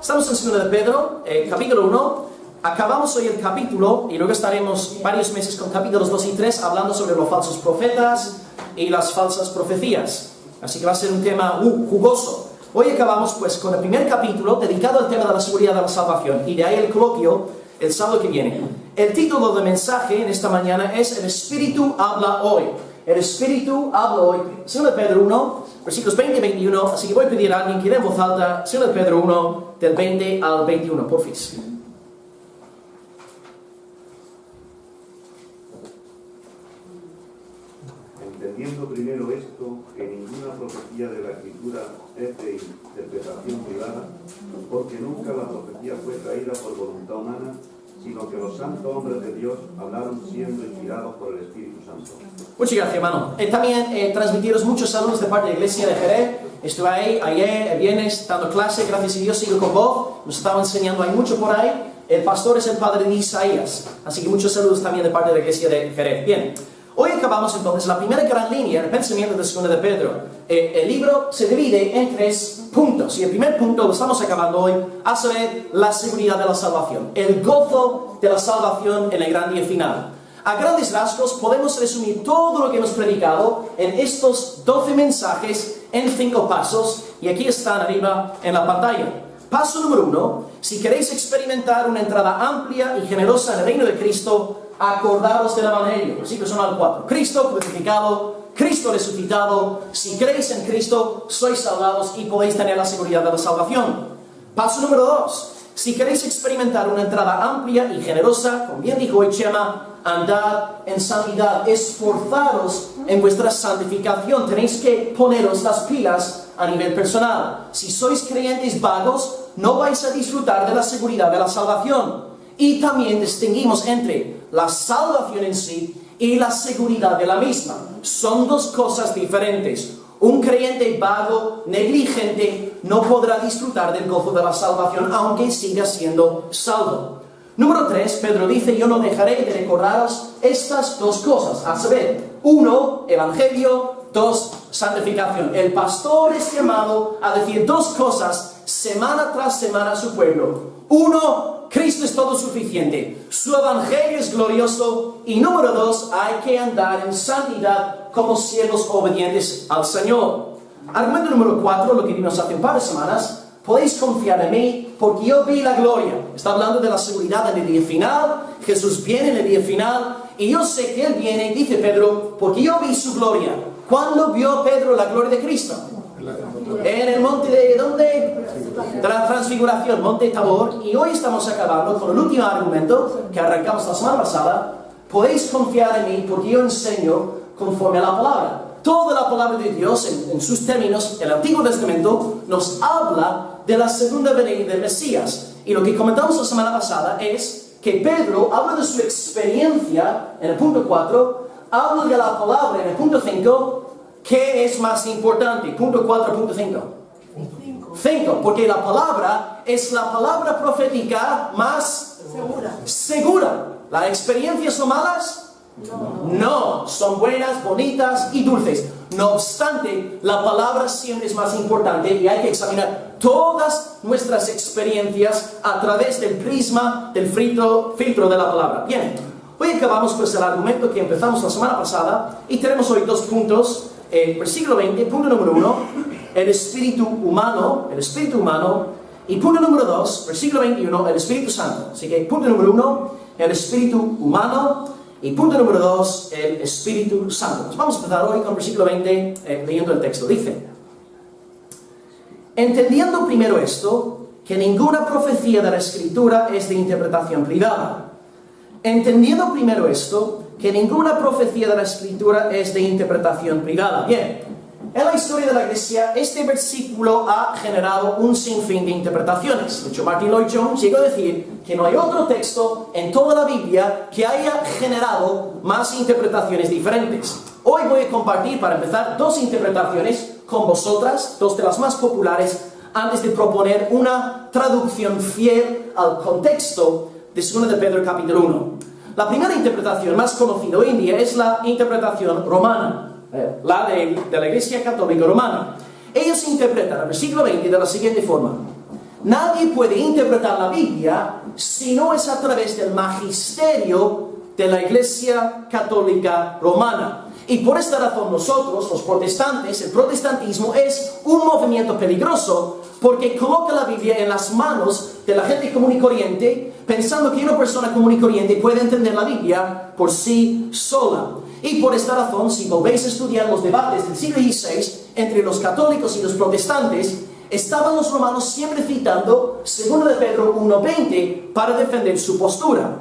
Estamos en 2 de Pedro, capítulo 1. Acabamos hoy el capítulo y luego estaremos varios meses con capítulos 2 y 3 hablando sobre los falsos profetas y las falsas profecías. Así que va a ser un tema jugoso. Hoy acabamos pues con el primer capítulo dedicado al tema de la seguridad de la salvación y de ahí el coloquio el sábado que viene. El título del mensaje en esta mañana es El Espíritu habla hoy. El Espíritu habla hoy. 2 de Pedro 1, versículos 20 y 21. Así que voy a pedir a alguien que dé en voz alta 2 de Pedro 1, del 20 al 21, porfis. Entendiendo primero esto, que ninguna profecía de la Escritura es de interpretación privada, porque nunca la profecía fue traída por voluntad humana, sino que los santos hombres de Dios hablaron siendo inspirados por el Espíritu Santo. Muchas gracias, hermano. También transmitiros muchos saludos de parte de la Iglesia de Jerez. Estuve ahí ayer, el viernes, dando clase, gracias a Dios sigo con vos. Nos estaba enseñando, hay mucho por ahí. El pastor es el padre de Isaías, así que muchos saludos también de parte de la Iglesia de Jerez. Bien. Hoy acabamos entonces la primera gran línea del pensamiento de 2 de Pedro. El libro se divide en 3 puntos. Y el primer punto lo estamos acabando hoy, a saber, la seguridad de la salvación. El gozo de la salvación en el gran día final. A grandes rasgos podemos resumir todo lo que hemos predicado en estos 12 mensajes en 5 pasos. Y aquí están arriba en la pantalla. Paso número 1. Si queréis experimentar una entrada amplia y generosa en el reino de Cristo, acordaros del Evangelio. Versículos 1 al 4. Cristo crucificado, Cristo resucitado. Si creéis en Cristo, sois salvados y podéis tener la seguridad de la salvación. Paso número 2. Si queréis experimentar una entrada amplia y generosa, como bien dijo hoy Chema, andad en santidad, esforzaros en vuestra santificación. Tenéis que poneros las pilas a nivel personal. Si sois creyentes vagos, no vais a disfrutar de la seguridad de la salvación. Y también distinguimos entre la salvación en sí y la seguridad de la misma. Son dos cosas diferentes. Un creyente vago, negligente, no podrá disfrutar del gozo de la salvación, aunque siga siendo salvo. Número 3, Pedro dice, yo no dejaré de recordaros estas dos cosas. A saber, 1, Evangelio, 2, santificación. El pastor es llamado a decir dos cosas semana tras semana a su pueblo. 1, Cristo es todo suficiente, su evangelio es glorioso, y número 2, hay que andar en santidad como siervos obedientes al Señor. Argumento número 4, lo que vimos hace un par de semanas, podéis confiar en mí porque yo vi la gloria. Está hablando de la seguridad en el día final. Jesús viene en el día final y yo sé que Él viene, dice Pedro, porque yo vi su gloria. ¿Cuándo vio Pedro la gloria de Cristo? En el monte de ¿dónde? De la transfiguración, monte Tabor. Y hoy estamos acabando con el último argumento que arrancamos la semana pasada. Podéis confiar en mí porque yo enseño conforme a la palabra. Toda la palabra de Dios en sus términos, el Antiguo Testamento nos habla de la segunda venida del Mesías. Y lo que comentamos la semana pasada es que Pedro habla de su experiencia en el punto 4, habla de la palabra en el punto 5. ¿Qué es más importante? Punto 4, punto 5. 5, porque la palabra es la palabra profética más segura. ¿Las experiencias son malas? No, son buenas, bonitas y dulces. No obstante, la palabra siempre es más importante y hay que examinar todas nuestras experiencias a través del prisma, del filtro de la palabra. Bien, hoy acabamos pues el argumento que empezamos la semana pasada y tenemos hoy 2 puntos. Versículo 20, punto número 1, el espíritu humano, y punto número 2, versículo 21, el Espíritu Santo. Así que punto número 1, el espíritu humano, y punto número 2, el Espíritu Santo. Pues vamos a empezar hoy con el versículo 20, leyendo el texto. Dice, entendiendo primero esto, que ninguna profecía de la Escritura es de interpretación privada. Entendiendo primero esto, que ninguna profecía de la Escritura es de interpretación privada. Bien, en la historia de la Iglesia, este versículo ha generado un sinfín de interpretaciones. De hecho, Martin Lloyd-Jones llegó a decir que no hay otro texto en toda la Biblia que haya generado más interpretaciones diferentes. Hoy voy a compartir, para empezar, 2 interpretaciones con vosotras, 2 de las más populares, antes de proponer una traducción fiel al contexto de 2 de Pedro capítulo 1. La primera interpretación más conocida hoy en día es la interpretación romana, la de la Iglesia Católica Romana. Ellos interpretan el versículo 20 de la siguiente forma. Nadie puede interpretar la Biblia si no es a través del magisterio de la Iglesia Católica Romana. Y por esta razón nosotros, los protestantes, el protestantismo es un movimiento peligroso porque coloca la Biblia en las manos de la gente común y corriente, pensando que una persona común y corriente puede entender la Biblia por sí sola. Y por esta razón, si volvéis a estudiar los debates del siglo XVI entre los católicos y los protestantes, estaban los romanos siempre citando 2 de Pedro 1:20 para defender su postura.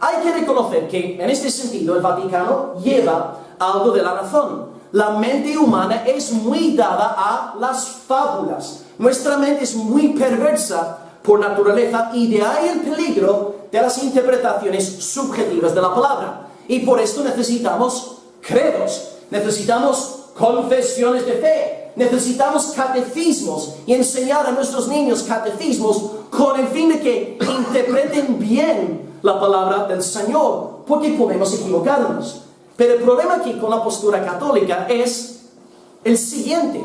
Hay que reconocer que en este sentido el Vaticano lleva algo de la razón. La mente humana es muy dada a las fábulas. Nuestra mente es muy perversa por naturaleza y de ahí el peligro de las interpretaciones subjetivas de la palabra. Y por esto necesitamos credos, necesitamos confesiones de fe, necesitamos catecismos y enseñar a nuestros niños catecismos con el fin de que interpreten bien la palabra del Señor, porque podemos equivocarnos. Pero el problema aquí con la postura católica es el siguiente.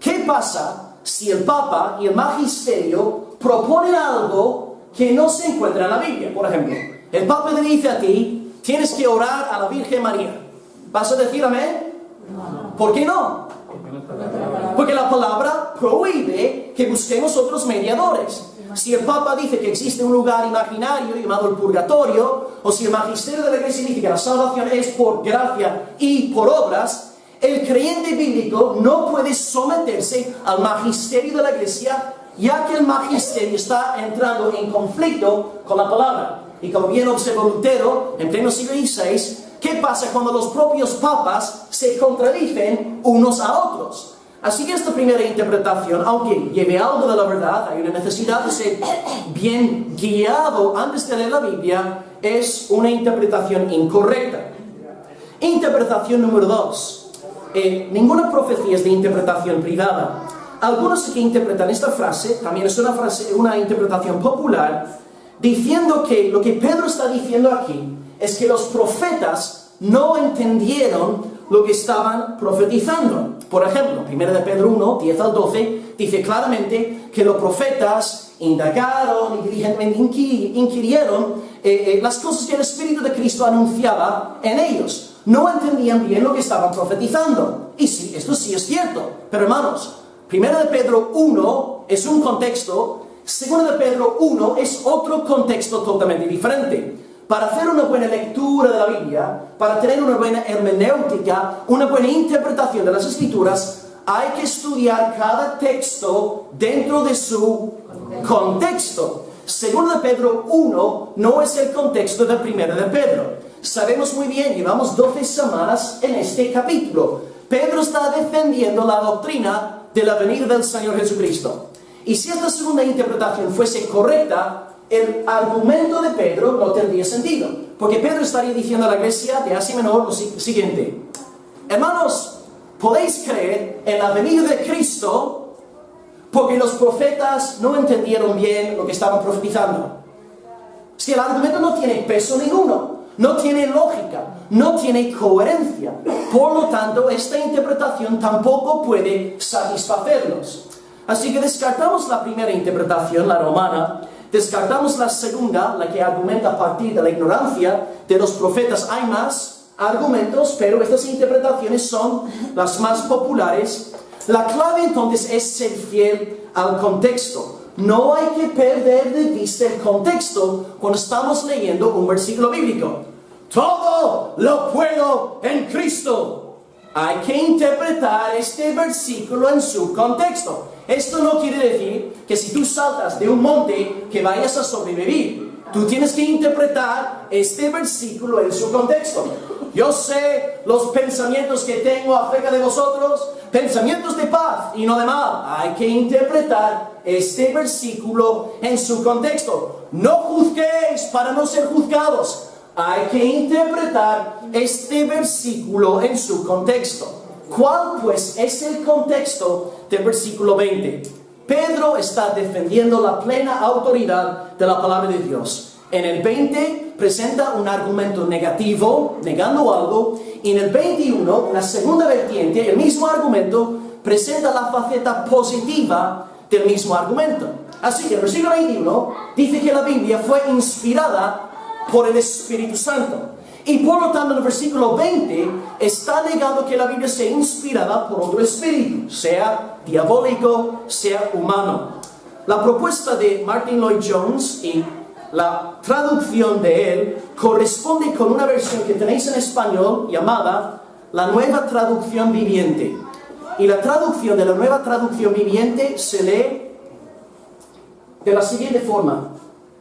¿Qué pasa si el Papa y el Magisterio proponen algo que no se encuentra en la Biblia? Por ejemplo, el Papa le dice a ti, tienes que orar a la Virgen María. ¿Vas a decir amén? No. ¿Por qué no? Porque la palabra prohíbe que busquemos otros mediadores. Si el Papa dice que existe un lugar imaginario llamado el purgatorio, o si el magisterio de la Iglesia dice que la salvación es por gracia y por obras, el creyente bíblico no puede someterse al magisterio de la Iglesia, ya que el magisterio está entrando en conflicto con la palabra. Y como bien observó Lutero en pleno siglo XVI, ¿qué pasa cuando los propios papas se contradicen unos a otros? Así que esta primera interpretación, aunque lleve algo de la verdad, hay una necesidad de ser bien guiado antes de leer la Biblia, es una interpretación incorrecta. Interpretación número 2. Ninguna profecía es de interpretación privada. Algunos que interpretan esta frase, también es una interpretación popular, diciendo que lo que Pedro está diciendo aquí es que los profetas no entendieron lo que estaban profetizando. Por ejemplo, 1 de Pedro 1, 10 al 12, dice claramente que los profetas indagaron y diligentemente inquirieron las cosas que el Espíritu de Cristo anunciaba en ellos. No entendían bien lo que estaban profetizando. Y sí, esto sí es cierto. Pero hermanos, 1 de Pedro 1 es un contexto, 2 de Pedro 1 es otro contexto totalmente diferente. Para hacer una buena lectura de la Biblia, para tener una buena hermenéutica, una buena interpretación de las Escrituras, hay que estudiar cada texto dentro de su contexto. 2 de Pedro 1 no es el contexto del 1 de Pedro. Sabemos muy bien, llevamos 12 semanas en este capítulo. Pedro está defendiendo la doctrina de la venida del Señor Jesucristo. Y si esta segunda interpretación fuese correcta, el argumento de Pedro no tendría sentido, porque Pedro estaría diciendo a la iglesia de Asia Menor lo siguiente: hermanos, podéis creer en la venida de Cristo porque los profetas no entendieron bien lo que estaban profetizando. Si el argumento no tiene peso ninguno, no tiene lógica, no tiene coherencia, por lo tanto esta interpretación tampoco puede satisfacerlos. Así que descartamos la primera interpretación, la romana. Descartamos la segunda, la que argumenta a partir de la ignorancia de los profetas. Hay más argumentos, pero estas interpretaciones son las más populares. La clave entonces es ser fiel al contexto. No hay que perder de vista el contexto cuando estamos leyendo un versículo bíblico. Todo lo puedo en Cristo. Hay que interpretar este versículo en su contexto. Esto no quiere decir que si tú saltas de un monte que vayas a sobrevivir. Tú tienes que interpretar este versículo en su contexto. Yo sé los pensamientos que tengo acerca de vosotros, pensamientos de paz y no de mal. Hay que interpretar este versículo en su contexto. No juzguéis para no ser juzgados. Hay que interpretar este versículo en su contexto. ¿Cuál pues es el contexto del versículo 20? Pedro está defendiendo la plena autoridad de la palabra de Dios. En el 20 presenta un argumento negativo, negando algo, y en el 21, una segunda vertiente, el mismo argumento, presenta la faceta positiva del mismo argumento. Así que el versículo 21 dice que la Biblia fue inspirada por el Espíritu Santo. Y por lo tanto en el versículo 20 está negando que la Biblia sea inspirada por otro espíritu, sea diabólico, sea humano. La propuesta de Martin Lloyd-Jones y la traducción de él corresponde con una versión que tenéis en español llamada la Nueva Traducción Viviente. Y la traducción de la Nueva Traducción Viviente se lee de la siguiente forma: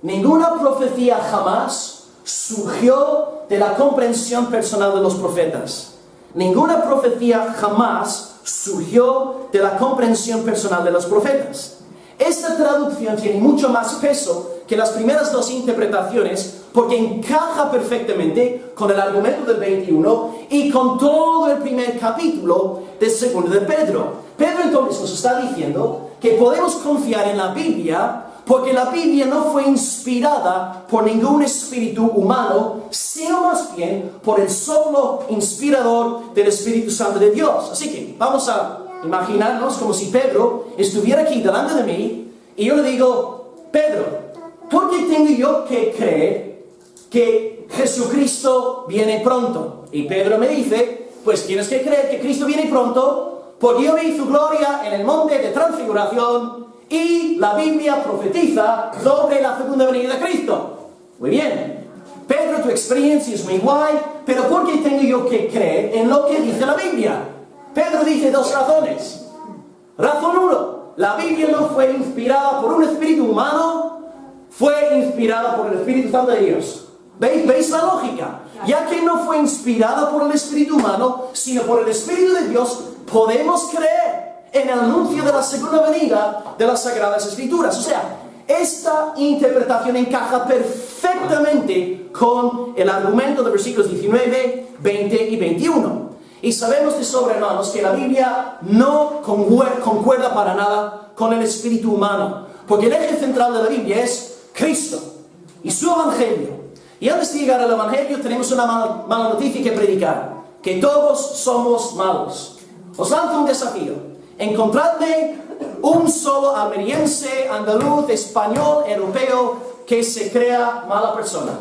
ninguna profecía jamás surgió de la comprensión personal de los profetas. Ninguna profecía jamás surgió de la comprensión personal de los profetas. Esta traducción tiene mucho más peso que las primeras dos interpretaciones porque encaja perfectamente con el argumento del 21 y con todo el primer capítulo del segundo de Pedro. Pedro entonces nos está diciendo que podemos confiar en la Biblia porque la Biblia no fue inspirada por ningún espíritu humano, sino más bien por el solo inspirador del Espíritu Santo de Dios. Así que vamos a imaginarnos como si Pedro estuviera aquí delante de mí y yo le digo: Pedro, ¿por qué tengo yo que creer que Jesucristo viene pronto? Y Pedro me dice: pues tienes que creer que Cristo viene pronto porque yo vi su gloria en el monte de transfiguración y la Biblia profetiza sobre la segunda venida de Cristo. Muy bien, Pedro, tu experiencia es muy guay, pero ¿por qué tengo yo que creer en lo que dice la Biblia? Pedro dice dos razones. Razón 1, la Biblia no fue inspirada por un espíritu humano, fue inspirada por el Espíritu Santo de Dios. ¿Veis la lógica? Ya que no fue inspirada por el espíritu humano, sino por el Espíritu de Dios, podemos creer en el anuncio de la segunda venida de las Sagradas Escrituras. O sea, esta interpretación encaja perfectamente con el argumento de versículos 19, 20 y 21. Y sabemos de sobra, hermanos, que la Biblia no concuerda para nada con el espíritu humano, porque el eje central de la Biblia es Cristo y su Evangelio. Y antes de llegar al Evangelio tenemos una mala noticia que predicar: que todos somos malos. Os lanzo un desafío. Encontradme un solo almeriense, andaluz, español, europeo que se crea mala persona.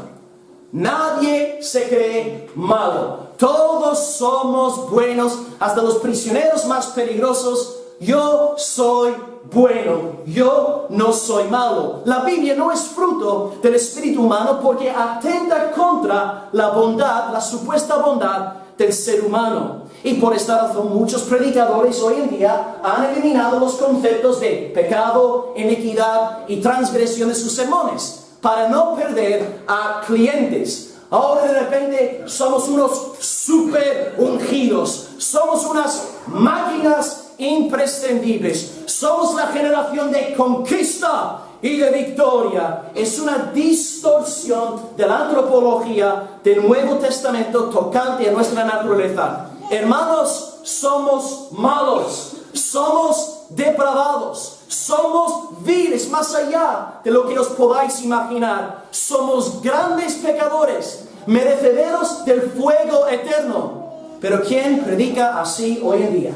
Nadie se cree malo. Todos somos buenos, hasta los prisioneros más peligrosos. Yo soy bueno, yo no soy malo. La Biblia no es fruto del espíritu humano porque atenta contra la bondad, la supuesta bondad del ser humano. Y por esta razón muchos predicadores hoy en día han eliminado los conceptos de pecado, iniquidad y transgresión de sus sermones para no perder a clientes. Ahora de repente somos unos super ungidos, somos unas máquinas imprescindibles, somos la generación de conquista y de victoria. Es una distorsión de la antropología del Nuevo Testamento tocante a nuestra naturaleza. Hermanos, somos malos, somos depravados, somos viles más allá de lo que os podáis imaginar. Somos grandes pecadores, merecederos del fuego eterno. Pero ¿quién predica así hoy en día?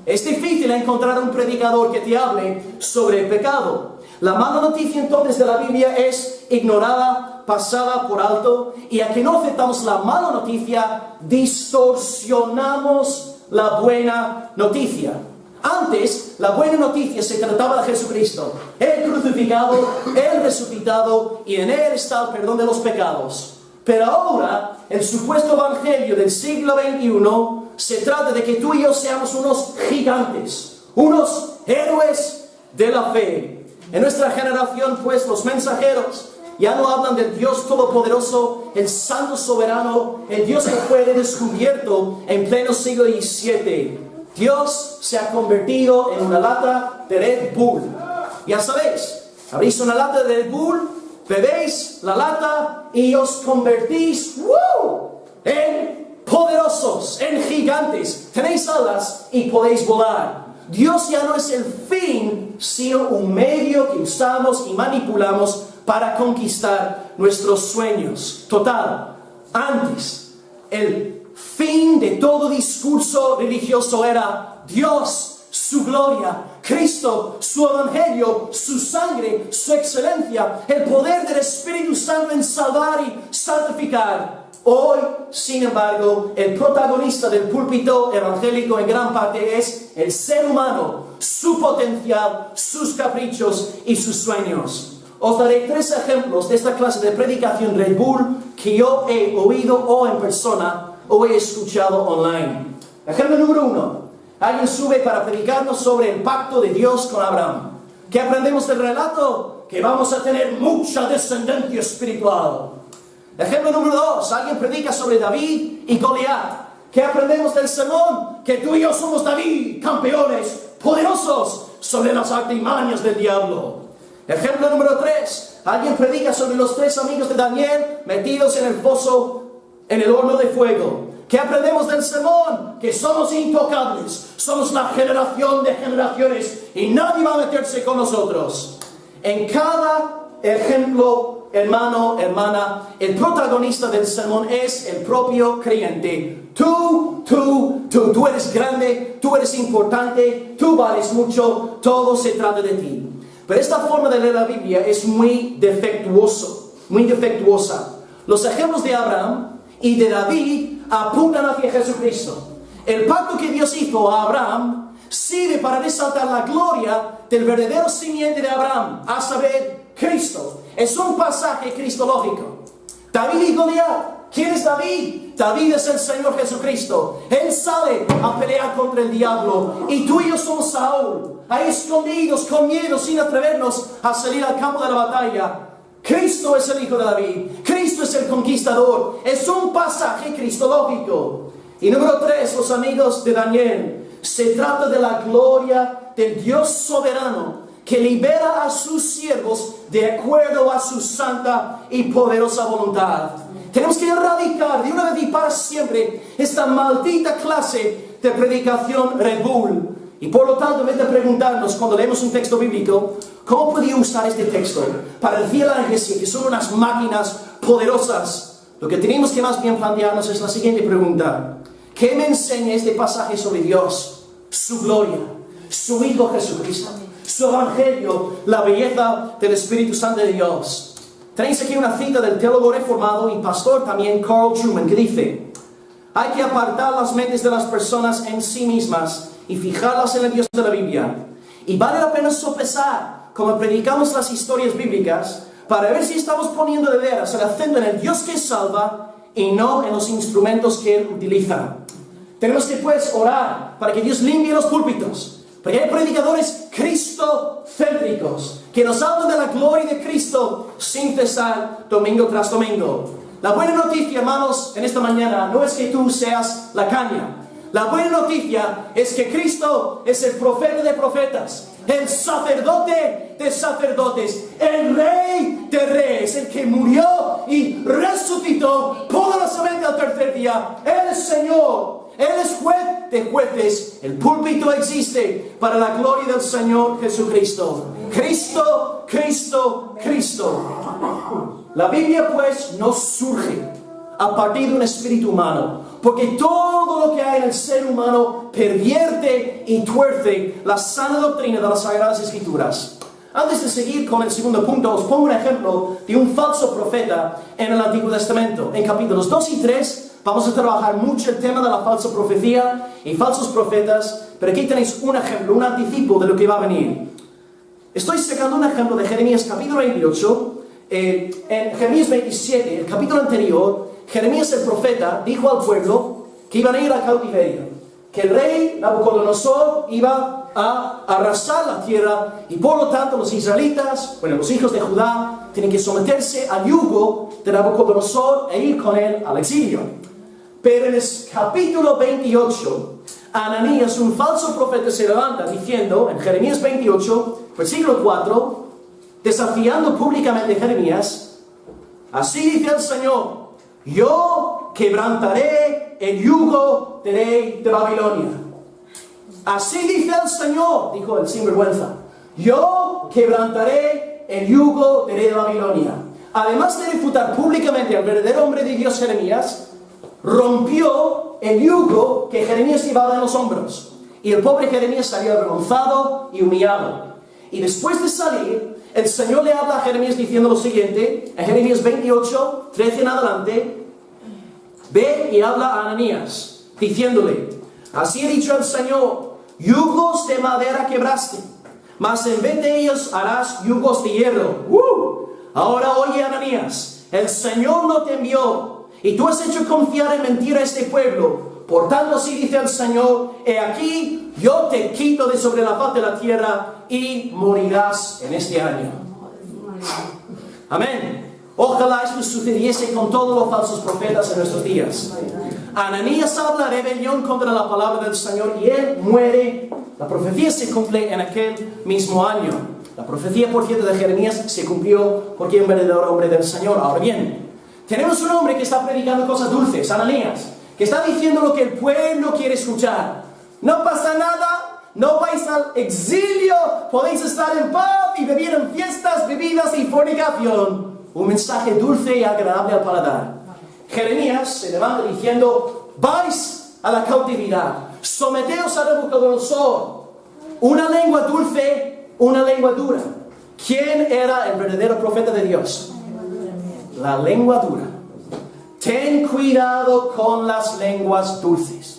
Es difícil encontrar un predicador que te hable sobre el pecado. La mala noticia entonces de la Biblia es ignorada, pasada por alto, y a que no aceptamos la mala noticia, distorsionamos la buena noticia. Antes, la buena noticia se trataba de Jesucristo, el crucificado, el resucitado, y en él está el perdón de los pecados. Pero ahora, el supuesto evangelio del siglo XXI se trata de que tú y yo seamos unos gigantes, unos héroes de la fe. En nuestra generación, pues, los mensajeros ya no hablan del Dios Todopoderoso, el Santo Soberano, el Dios que fue descubierto en pleno siglo XVII. Dios se ha convertido en una lata de Red Bull. Ya sabéis, abrís una lata de Red Bull, bebéis la lata y os convertís en poderosos, en gigantes. Tenéis alas y podéis volar. Dios ya no es el fin, sino un medio que usamos y manipulamos para conquistar nuestros sueños. Total, antes, el fin de todo discurso religioso era Dios, su gloria, Cristo, su evangelio, su sangre, su excelencia, el poder del Espíritu Santo en salvar y santificar. Hoy, sin embargo, el protagonista del púlpito evangélico en gran parte es el ser humano, su potencial, sus caprichos y sus sueños. Os daré 3 ejemplos de esta clase de predicación Red Bull que yo he oído o en persona o he escuchado online. Ejemplo número 1. Alguien sube para predicarnos sobre el pacto de Dios con Abraham. ¿Qué aprendemos del relato? Que vamos a tener mucha descendencia espiritual. Ejemplo número 2. Alguien predica sobre David y Goliat. ¿Qué aprendemos del sermón? Que tú y yo somos David, campeones, poderosos sobre las artimañas del diablo. Ejemplo número 3. Alguien predica sobre los 3 amigos de Daniel metidos en el foso, en el horno de fuego. ¿Qué aprendemos del sermón? Que somos intocables, somos la generación de generaciones y nadie va a meterse con nosotros. En cada ejemplo, hermano, hermana, el protagonista del sermón es el propio creyente. Tú eres grande, tú eres importante, tú vales mucho, todo se trata de ti. Pero esta forma de leer la Biblia es muy defectuosa. Los ejemplos de Abraham y de David apuntan hacia Jesucristo. El pacto que Dios hizo a Abraham sirve para resaltar la gloria del verdadero simiente de Abraham, a saber, Cristo. Es un pasaje cristológico. David y Goliat. ¿Quién es David? David es el Señor Jesucristo. Él sale a pelear contra el diablo. Y tú y yo somos Saúl, ahí escondidos, con miedo, sin atrevernos a salir al campo de la batalla. Cristo es el Hijo de David. Cristo es el conquistador. Es un pasaje cristológico. Y número 3, los amigos de Daniel. Se trata de la gloria del Dios soberano que libera a sus siervos de acuerdo a su santa y poderosa voluntad. Tenemos que erradicar de una vez y para siempre esta maldita clase de predicación Red Bull. Y por lo tanto, en vez de preguntarnos cuando leemos un texto bíblico, ¿cómo podría usar este texto para decir a la iglesia que son unas máquinas poderosas? Lo que tenemos que más bien plantearnos es la siguiente pregunta. ¿Qué me enseña este pasaje sobre Dios, su gloria, su Hijo Jesucristo, su evangelio, la belleza del Espíritu Santo de Dios? Tenéis aquí una cita del teólogo reformado y pastor también Carl Trueman que dice: hay que apartar las mentes de las personas en sí mismas y fijarlas en el Dios de la Biblia. Y vale la pena sopesar, como predicamos las historias bíblicas, para ver si estamos poniendo de veras el acento en el Dios que salva y no en los instrumentos que Él utiliza. Tenemos que pues orar para que Dios limpie los púlpitos, porque hay predicadores cristocéntricos que nos hablan de la gloria de Cristo sin cesar domingo tras domingo. La buena noticia, hermanos, en esta mañana no es que tú seas la caña. La buena noticia es que Cristo es el profeta de profetas, el sacerdote de sacerdotes, el rey de reyes, el que murió y resucitó poderosamente al tercer día. Él es Señor, Él es juez de jueces. El púlpito existe para la gloria del Señor Jesucristo. Cristo, Cristo, Cristo. La Biblia pues no surge a partir de un espíritu humano, porque todo lo que hay en el ser humano pervierte y tuerce la sana doctrina de las Sagradas Escrituras. Antes de seguir con el segundo punto, os pongo un ejemplo de un falso profeta en el Antiguo Testamento. En capítulos 2 y 3 vamos a trabajar mucho el tema de la falsa profecía y falsos profetas, pero aquí tenéis un ejemplo, un anticipo de lo que va a venir. Estoy sacando un ejemplo de Jeremías capítulo 28. En Jeremías 27, el capítulo anterior, Jeremías el profeta dijo al pueblo que iban a ir al cautiverio, que el rey Nabucodonosor iba a arrasar la tierra y por lo tanto los israelitas, los hijos de Judá, tienen que someterse al yugo de Nabucodonosor e ir con él al exilio. Pero en el capítulo 28, Ananías, un falso profeta, se levanta diciendo, en Jeremías 28, versículo 4, desafiando públicamente a Jeremías: así dice el Señor, yo quebrantaré el yugo del rey de Babilonia. Así dice el Señor, dijo el sinvergüenza, yo quebrantaré el yugo del rey de Babilonia. Además de refutar públicamente al verdadero hombre de Dios, Jeremías, rompió el yugo que Jeremías llevaba en los hombros. Y el pobre Jeremías salió avergonzado y humillado. Y después de salir, el Señor le habla a Jeremías diciendo lo siguiente, en Jeremías 28, 13 en adelante, ve y habla a Ananías, diciéndole, así ha dicho el Señor, yugos de madera quebraste, mas en vez de ellos harás yugos de hierro. Ahora oye, Ananías, el Señor no te envió, y tú has hecho confiar en mentira a este pueblo. Por tanto, así dice el Señor, he aquí, yo te quito de sobre la faz de la tierra y morirás en este año. Amén. Ojalá esto sucediese con todos los falsos profetas en nuestros días. Ananías habla rebelión contra la palabra del Señor y él muere. La profecía se cumple en aquel mismo año. La profecía, por cierto, de Jeremías se cumplió porque es un verdadero hombre del Señor. Ahora bien, tenemos un hombre que está predicando cosas dulces, Ananías, que está diciendo lo que el pueblo quiere escuchar. No pasa nada, no vais al exilio, podéis estar en paz y vivir en fiestas, bebidas y fornicación. Un mensaje dulce y agradable al paladar. Jeremías se levanta diciendo, vais a la cautividad, someteos a Nabucodonosor. Una lengua dulce, una lengua dura. ¿Quién era el verdadero profeta de Dios? La lengua dura. Ten cuidado con las lenguas dulces.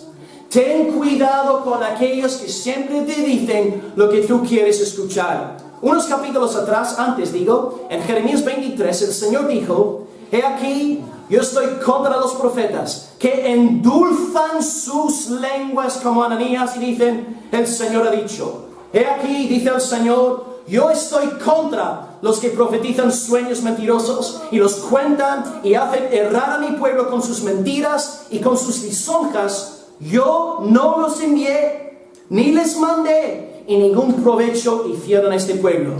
Ten cuidado con aquellos que siempre te dicen lo que tú quieres escuchar. Unos capítulos atrás, antes digo, en Jeremías 23, el Señor dijo, he aquí, yo estoy contra los profetas que endulzan sus lenguas como Ananías y dicen, el Señor ha dicho. He aquí, dice el Señor, yo estoy contra los que profetizan sueños mentirosos y los cuentan y hacen errar a mi pueblo con sus mentiras y con sus lisonjas. Yo no los envié, ni les mandé, y ningún provecho hicieron a este pueblo.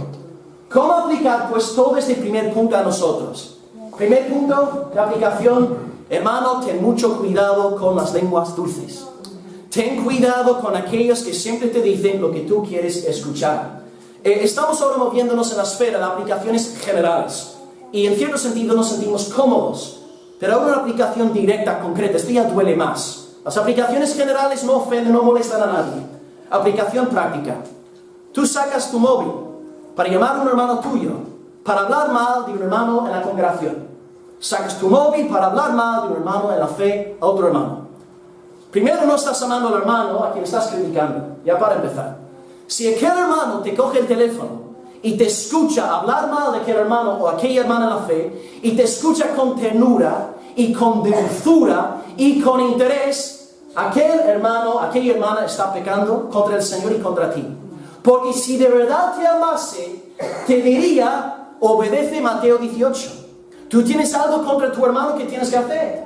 ¿Cómo aplicar pues todo este primer punto a nosotros? Primer punto de aplicación, hermano, ten mucho cuidado con las lenguas dulces. Ten cuidado con aquellos que siempre te dicen lo que tú quieres escuchar. Estamos ahora moviéndonos en la esfera de aplicaciones generales y en cierto sentido nos sentimos cómodos, pero ahora una aplicación directa, concreta, esto ya duele más. Las aplicaciones generales no ofenden, no molestan a nadie. Aplicación práctica. Tú sacas tu móvil para llamar a un hermano tuyo, para hablar mal de un hermano en la congregación. Sacas tu móvil para hablar mal de un hermano en la fe a otro hermano. Primero, no estás amando al hermano a quien estás criticando, ya para empezar. Si aquel hermano te coge el teléfono y te escucha hablar mal de aquel hermano o aquella hermana en la fe, y te escucha con ternura y con dulzura y con interés, aquel hermano, aquella hermana está pecando contra el Señor y contra ti. Porque si de verdad te amase, te diría, obedece Mateo 18. Tú tienes algo contra tu hermano que tienes que hacer.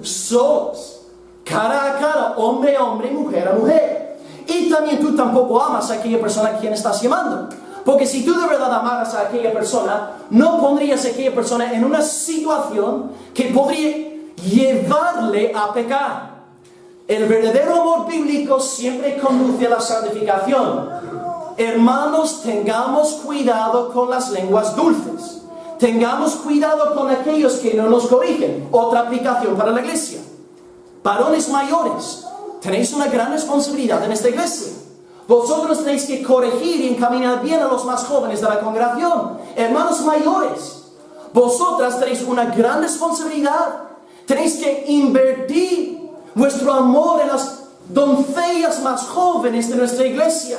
Solos, cara a cara, hombre a hombre, mujer a mujer. Y también tú tampoco amas a aquella persona a quien estás llamando. Porque si tú de verdad amaras a aquella persona, no pondrías a aquella persona en una situación que podría llevarle a pecar. El verdadero amor bíblico siempre conduce a la santificación. Hermanos, tengamos cuidado con las lenguas dulces. Tengamos cuidado con aquellos que no nos corrigen. Otra aplicación para la iglesia. Varones mayores, tenéis una gran responsabilidad en esta iglesia. Vosotros tenéis que corregir y encaminar bien a los más jóvenes de la congregación. Hermanos mayores, vosotras tenéis una gran responsabilidad. Tenéis que invertir vuestro amor en las doncellas más jóvenes de nuestra iglesia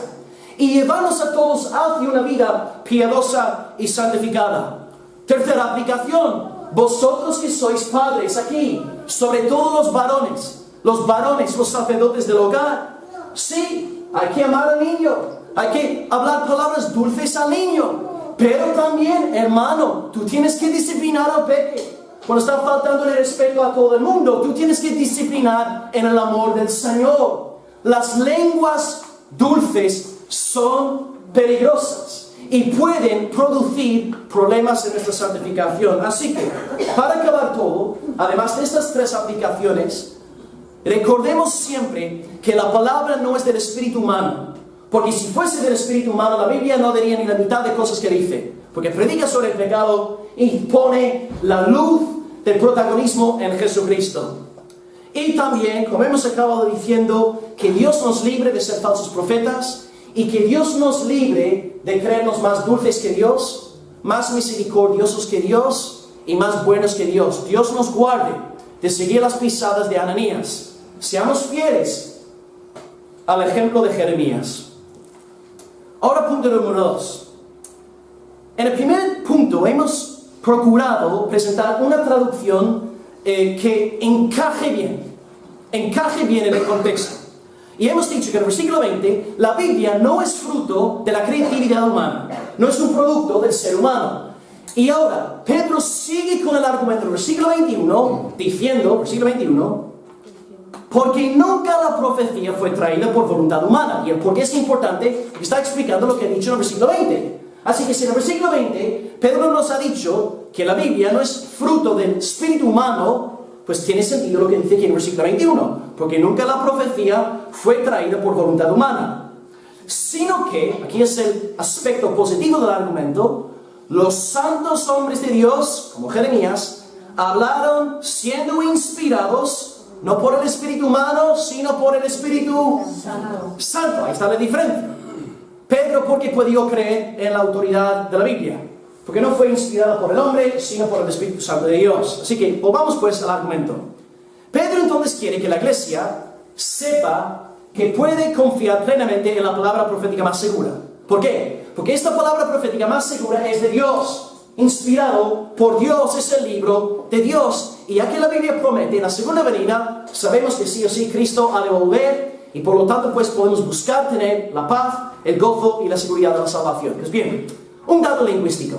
y llevarnos a todos hacia una vida piadosa y santificada. Tercera aplicación, vosotros que sois padres aquí, sobre todo los varones, los sacerdotes del hogar, sí, hay que amar al niño, hay que hablar palabras dulces al niño, pero también, hermano, tú tienes que disciplinar al peque. Cuando está faltando el respeto a todo el mundo, tú tienes que disciplinar en el amor del Señor. Las lenguas dulces son peligrosas y pueden producir problemas en nuestra santificación. Así que, para acabar todo, además de estas tres aplicaciones, recordemos siempre que la palabra no es del espíritu humano. Porque si fuese del espíritu humano, la Biblia no diría ni la mitad de cosas que dice. Porque predica sobre el pecado y pone la luz del protagonismo en Jesucristo. Y también, como hemos acabado diciendo, que Dios nos libre de ser falsos profetas y que Dios nos libre de creernos más dulces que Dios, más misericordiosos que Dios y más buenos que Dios. Dios nos guarde de seguir las pisadas de Ananías. Seamos fieles al ejemplo de Jeremías. Ahora, punto número 2. En el primer punto hemos procurado presentar una traducción que encaje bien en el contexto. Y hemos dicho que en el versículo 20, la Biblia no es fruto de la creatividad humana, no es un producto del ser humano. Y ahora, Pedro sigue con el argumento del versículo 21, diciendo, versículo 21, porque nunca la profecía fue traída por voluntad humana. Y el por qué es importante, está explicando lo que ha dicho en el versículo 20. Así que si en el versículo 20, Pedro nos ha dicho que la Biblia no es fruto del espíritu humano, pues tiene sentido lo que dice aquí en el versículo 21, porque nunca la profecía fue traída por voluntad humana, sino que, aquí es el aspecto positivo del argumento, los santos hombres de Dios, como Jeremías, hablaron siendo inspirados, no por el espíritu humano, sino por el Espíritu Santo. Ahí está la diferencia. Pedro, ¿por qué puede creer en la autoridad de la Biblia? Porque no fue inspirada por el hombre, sino por el Espíritu Santo de Dios. Así que volvamos pues al argumento. Pedro entonces quiere que la iglesia sepa que puede confiar plenamente en la palabra profética más segura. ¿Por qué? Porque esta palabra profética más segura es de Dios, inspirado por Dios, es el libro de Dios. Y ya que la Biblia promete en la segunda venida, sabemos que sí o sí Cristo ha de volver, y por lo tanto pues podemos buscar tener la paz, el gozo y la seguridad de la salvación. Pues bien, un dato lingüístico.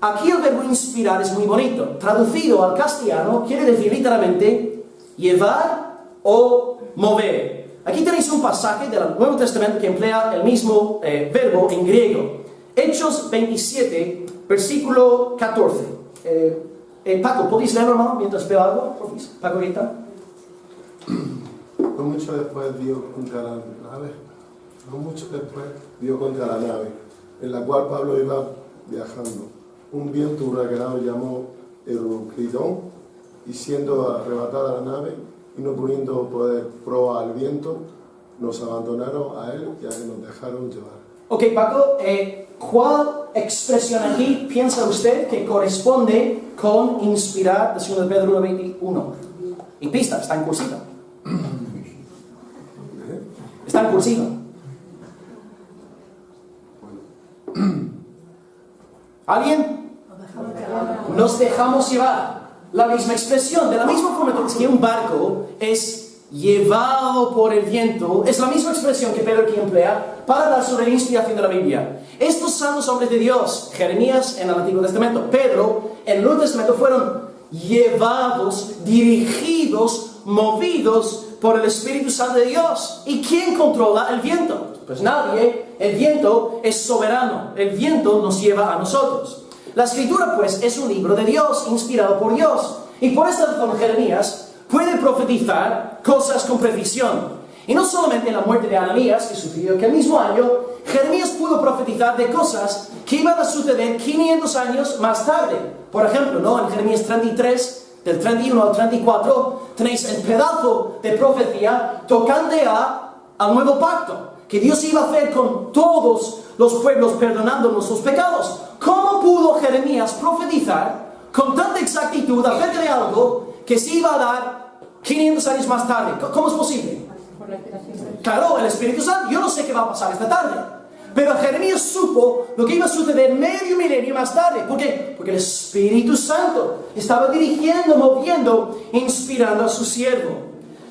Aquí el verbo inspirar es muy bonito. Traducido al castellano quiere decir literalmente llevar o mover. Aquí tenéis un pasaje del Nuevo Testamento que emplea el mismo verbo en griego. Hechos 27, versículo 14. Paco, ¿podéis leerlo, hermano, mientras veo algo? Paco, ¿qué tal? No mucho después dio contra la nave. No mucho después dio contra la nave, en la cual Pablo iba viajando. Un viento huracanado llamó Euroclidón, y siendo arrebatada la nave, y no pudiendo poder proa al viento, nos abandonaron a él y a él nos dejaron llevar. Ok, Paco, ¿cuál expresión aquí piensa usted que corresponde con inspirar de 2 Pedro 1:21? Y pista, está en cursiva. Está en cursiva. ¿Alguien? Nos dejamos llevar. La misma expresión, de la misma forma que un barco es llevado por el viento, es la misma expresión que Pedro aquí emplea para hablar sobre la inspiración de la Biblia. Estos santos hombres de Dios, Jeremías en el Antiguo Testamento, Pedro en el Nuevo Testamento, fueron llevados, dirigidos, movidos por el Espíritu Santo de Dios. ¿Y quién controla el viento? Pues nadie. El viento es soberano. El viento nos lleva a nosotros. La Escritura, pues, es un libro de Dios, inspirado por Dios. Y por esta razón Jeremías puede profetizar cosas con precisión. Y no solamente en la muerte de Ananías, que sucedió aquel mismo año, Jeremías pudo profetizar de cosas que iban a suceder 500 años más tarde. Por ejemplo, ¿no? En Jeremías 33, del 31 al 34, tenéis el pedazo de profecía tocante al nuevo pacto, que Dios iba a hacer con todos los pueblos, perdonándonos los pecados. ¿Cómo pudo Jeremías profetizar con tanta exactitud acerca de algo que se iba a dar 500 años más tarde? ¿Cómo es posible? Claro, el Espíritu Santo. Yo no sé qué va a pasar esta tarde, pero Jeremías supo lo que iba a suceder medio milenio más tarde. ¿Por qué? Porque el Espíritu Santo estaba dirigiendo, moviendo, inspirando a su siervo.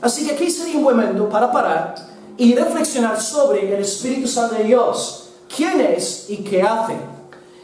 Así que aquí sería un buen momento para parar y reflexionar sobre el Espíritu Santo de Dios. ¿Quién es y qué hace?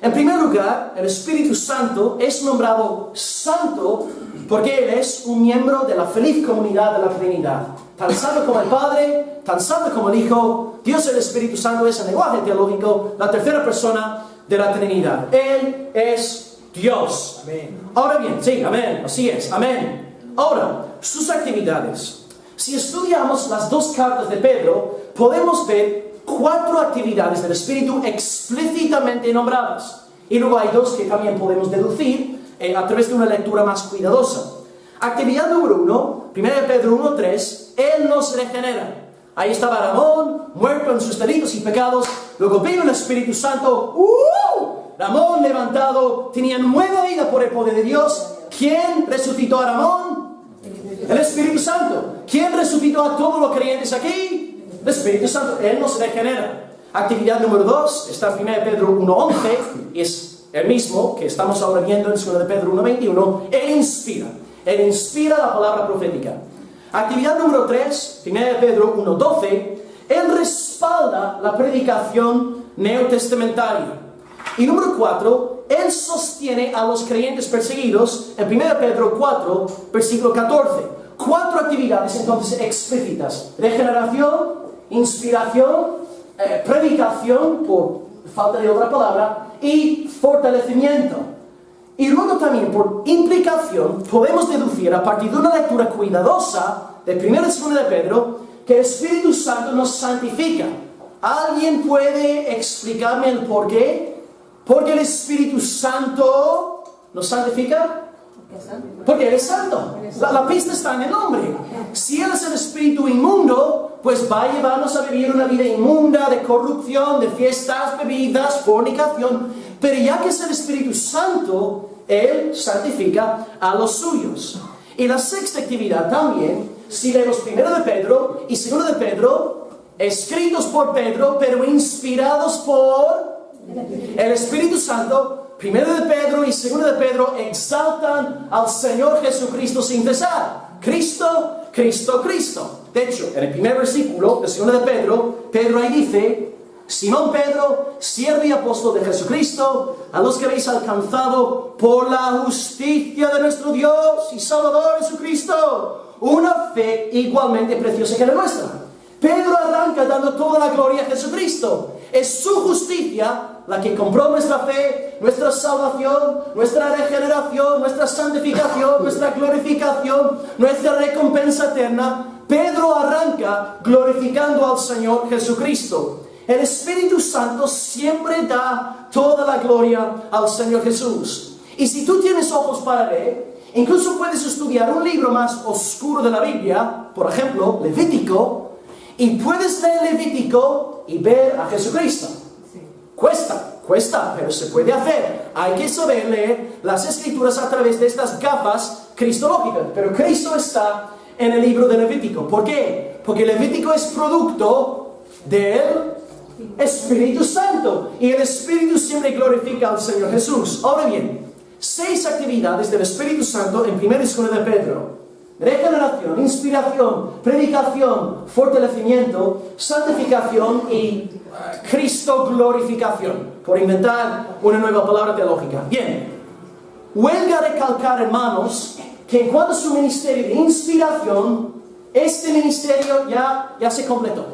En primer lugar, el Espíritu Santo es nombrado santo porque Él es un miembro de la feliz comunidad de la Trinidad. Tan santo como el Padre, tan santo como el Hijo, Dios el Espíritu Santo es, en lenguaje teológico, la tercera persona de la Trinidad. Él es Dios. Amén. Ahora bien, sí, amén, así es, amén. Ahora, sus actividades. Si estudiamos las dos cartas de Pedro, podemos ver 4 actividades del Espíritu explícitamente nombradas. Y luego hay 2 que también podemos deducir a través de una lectura más cuidadosa. Actividad número 1, 1 Pedro 1:3, Él nos regenera. Ahí estaba Ramón, muerto en sus delitos y pecados. Luego vino el Espíritu Santo. Ramón levantado, tenía nueva vida por el poder de Dios. ¿Quién resucitó a Ramón? El Espíritu Santo. ¿Quién resucitó a todos los creyentes aquí? El Espíritu Santo. Él nos regenera. Actividad número 2 está en 1 Pedro 1:11 y es el mismo que estamos ahora viendo en 2 Pedro 1:21. Él inspira. Él inspira la palabra profética. Actividad número 3, 1 Pedro 1:12. Él respalda la predicación neotestamentaria. Y número 4, Él sostiene a los creyentes perseguidos en 1 Pedro 4, versículo 14. 4 actividades entonces explícitas: regeneración, inspiración, predicación, por falta de otra palabra, y fortalecimiento. Y luego también, por implicación, podemos deducir a partir de una lectura cuidadosa de 1 y 2 de Pedro que el Espíritu Santo nos santifica. ¿Alguien puede explicarme el por qué? ¿Por qué el Espíritu Santo nos santifica? Porque Él es santo. La pista está en el nombre. Si Él es el espíritu inmundo, pues va a llevarnos a vivir una vida inmunda, de corrupción, de fiestas, bebidas, fornicación. Pero ya que es el Espíritu Santo, Él santifica a los suyos. Y la sexta actividad también, si leemos 1 de Pedro y 2 de Pedro, escritos por Pedro, pero inspirados por el Espíritu Santo, 1 de Pedro y 2 de Pedro exaltan al Señor Jesucristo sin cesar. Cristo, Cristo, Cristo. De hecho, en el primer versículo de 2 de Pedro, Pedro ahí dice: Simón Pedro, siervo y apóstol de Jesucristo, a los que habéis alcanzado por la justicia de nuestro Dios y Salvador Jesucristo, una fe igualmente preciosa que la nuestra. Pedro arranca dando toda la gloria a Jesucristo. Es su justicia la que compró nuestra fe, nuestra salvación, nuestra regeneración, nuestra santificación, nuestra glorificación, nuestra recompensa eterna. Pedro arranca glorificando al Señor Jesucristo. El Espíritu Santo siempre da toda la gloria al Señor Jesús. Y si tú tienes ojos para ver, incluso puedes estudiar un libro más oscuro de la Biblia, por ejemplo, Levítico, y puedes leer Levítico y ver a Jesucristo. Cuesta, pero se puede hacer. Hay que saber leer las Escrituras a través de estas gafas cristológicas. Pero Cristo está en el libro de Levítico. ¿Por qué? Porque Levítico es producto del Espíritu Santo. Y el Espíritu siempre glorifica al Señor Jesús. Ahora bien, 6 actividades del Espíritu Santo en 1 y 2 de Pedro. Regeneración, inspiración, predicación, fortalecimiento, santificación y Cristo glorificación, por inventar una nueva palabra teológica. Bien, huelga recalcar, hermanos, que en cuanto a su ministerio de inspiración, este ministerio ya se completó.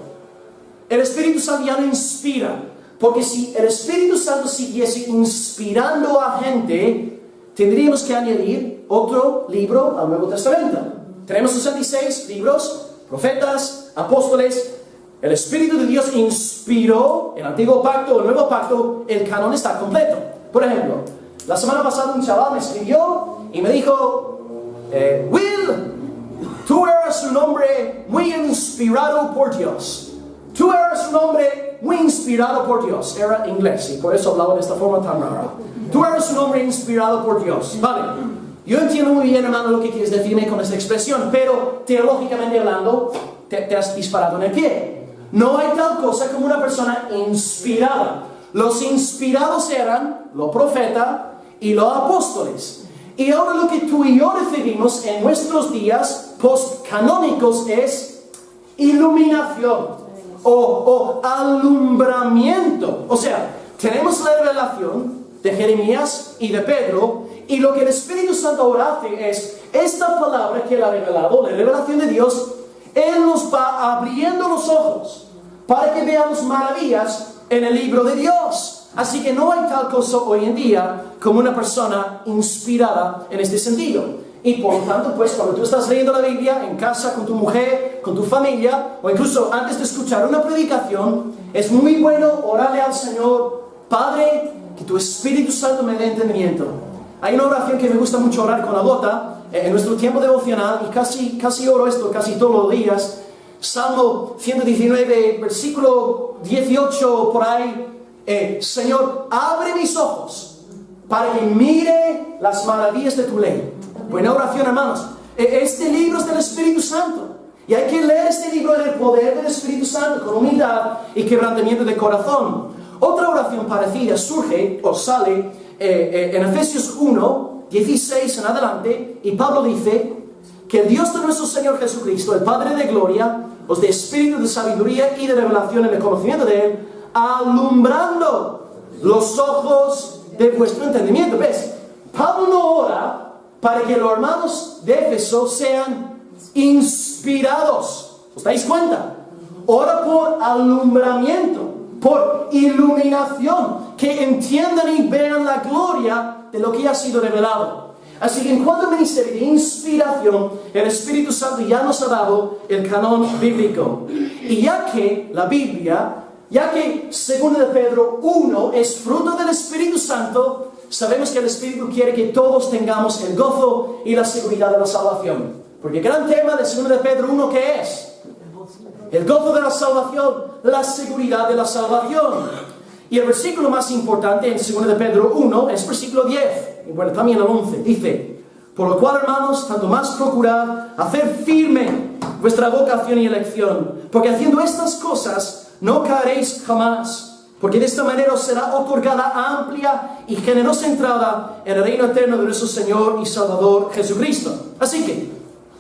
El Espíritu Santo ya no inspira, porque si el Espíritu Santo siguiese inspirando a gente, tendríamos que añadir otro libro al Nuevo Testamento. Tenemos 66 libros, profetas, apóstoles. El Espíritu de Dios inspiró el Antiguo Pacto, el Nuevo Pacto, el canon está completo. Por ejemplo, la semana pasada un chaval me escribió y me dijo: Will, tú eres un hombre muy inspirado por Dios. Tú eres un hombre muy inspirado por Dios. Era inglés y por eso hablaba de esta forma tan rara. Tú eres un hombre inspirado por Dios. Vale. Yo entiendo muy bien, hermano, lo que quieres decirme con esta expresión, pero teológicamente hablando, te has disparado en el pie. No hay tal cosa como una persona inspirada. Los inspirados eran los profetas y los apóstoles. Y ahora lo que tú y yo recibimos en nuestros días postcanónicos es iluminación o alumbramiento. O sea, tenemos la revelación de Jeremías y de Pedro, y lo que el Espíritu Santo ahora hace es, esta palabra que Él ha revelado, la revelación de Dios, Él nos va abriendo los ojos para que veamos maravillas en el libro de Dios. Así que no hay tal cosa hoy en día como una persona inspirada en este sentido. Y por lo tanto, pues cuando tú estás leyendo la Biblia en casa, con tu mujer, con tu familia, o incluso antes de escuchar una predicación, es muy bueno orarle al Señor: Padre, que tu Espíritu Santo me dé entendimiento. Hay una oración que me gusta mucho orar con la bota, en nuestro tiempo devocional, y casi oro esto casi todos los días, Salmo 119, versículo 18 por ahí, Señor, abre mis ojos para que mire las maravillas de tu ley. Buena oración, hermanos. Este libro es del Espíritu Santo. Y hay que leer este libro en el poder del Espíritu Santo, con humildad y quebrantamiento de corazón. Otra oración parecida surge o sale en Efesios 1, 16 en adelante, y Pablo dice que el Dios de nuestro Señor Jesucristo, el Padre de gloria, os dé espíritu de sabiduría y de revelación en el conocimiento de Él, alumbrando los ojos de vuestro entendimiento. ¿Ves? Pablo no ora para que los hermanos de Éfeso sean inspirados. ¿Os dais cuenta? Ora por alumbramiento, por iluminación, que entiendan y vean la gloria de lo que ha sido revelado. Así que en cuanto al ministerio de inspiración, el Espíritu Santo ya nos ha dado el canon bíblico. Y ya que la Biblia, ya que 2 de Pedro 1 es fruto del Espíritu Santo, sabemos que el Espíritu quiere que todos tengamos el gozo y la seguridad de la salvación. Porque el gran tema de 2 de Pedro 1, ¿qué es? El gozo de la salvación, la seguridad de la salvación. Y el versículo más importante en 2 de Pedro 1 es versículo 10. Y bueno, también el 11. Dice, por lo cual, hermanos, tanto más procurad hacer firme vuestra vocación y elección, porque haciendo estas cosas no caeréis jamás, porque de esta manera os será otorgada amplia y generosa entrada en el reino eterno de nuestro Señor y Salvador Jesucristo. Así que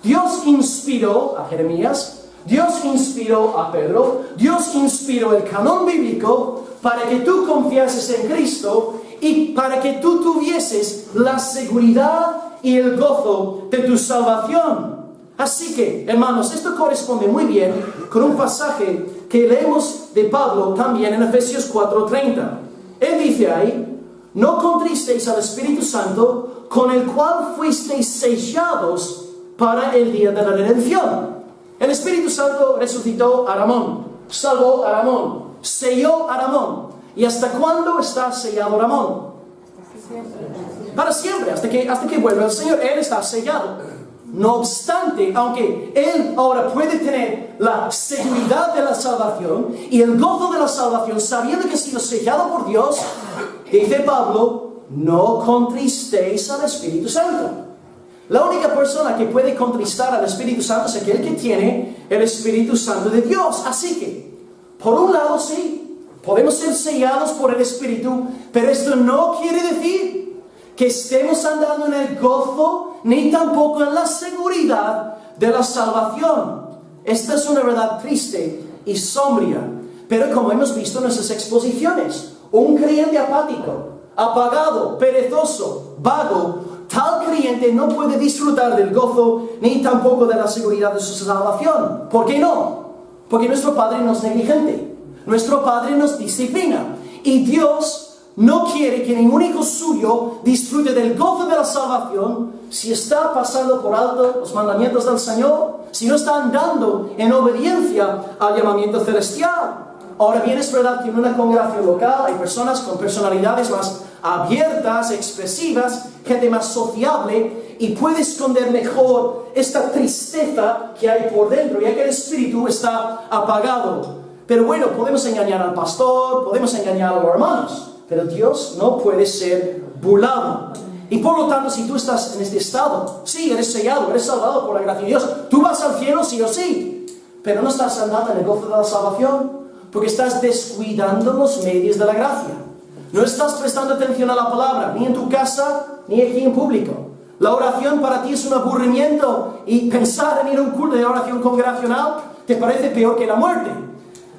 Dios inspiró a Jeremías, Dios inspiró a Pedro, Dios inspiró el canon bíblico para que tú confiases en Cristo y para que tú tuvieses la seguridad y el gozo de tu salvación. Así que, hermanos, esto corresponde muy bien con un pasaje que leemos de Pablo también en Efesios 4:30. Él dice ahí, no contristéis al Espíritu Santo, con el cual fuisteis sellados para el día de la redención. El Espíritu Santo resucitó a Ramón, salvó a Ramón, selló a Ramón. ¿Y hasta cuándo está sellado Ramón? Para siempre, hasta que vuelva el Señor. Él está sellado. No obstante, aunque él ahora puede tener la seguridad de la salvación y el gozo de la salvación, sabiendo que ha sido sellado por Dios, dice Pablo, no contristéis al Espíritu Santo. La única persona que puede contristar al Espíritu Santo es aquel que tiene el Espíritu Santo de Dios. Así que, por un lado, sí, podemos ser sellados por el Espíritu, pero esto no quiere decir que estemos andando en el gozo, ni tampoco en la seguridad de la salvación. Esta es una verdad triste y sombría, pero como hemos visto en nuestras exposiciones, un creyente apático, apagado, perezoso, vago, tal creyente no puede disfrutar del gozo, ni tampoco de la seguridad de su salvación. ¿Por qué no? Porque nuestro Padre no es negligente, nuestro Padre nos disciplina, y Dios no quiere que ningún hijo suyo disfrute del gozo de la salvación si está pasando por alto los mandamientos del Señor, si no está andando en obediencia al llamamiento celestial. Ahora bien, es verdad que en una congregación local hay personas con personalidades más abiertas, expresivas, gente más sociable, y puede esconder mejor esta tristeza que hay por dentro, ya que el espíritu está apagado. Pero bueno, podemos engañar al pastor, podemos engañar a los hermanos, pero Dios no puede ser burlado. Y por lo tanto, si tú estás en este estado, sí, eres sellado, eres salvado por la gracia de Dios, tú vas al cielo sí o sí, pero no estás andando en el gozo de la salvación, porque estás descuidando los medios de la gracia. No estás prestando atención a la palabra, ni en tu casa, ni aquí en público. La oración para ti es un aburrimiento, y pensar en ir a un culto de oración congregacional te parece peor que la muerte.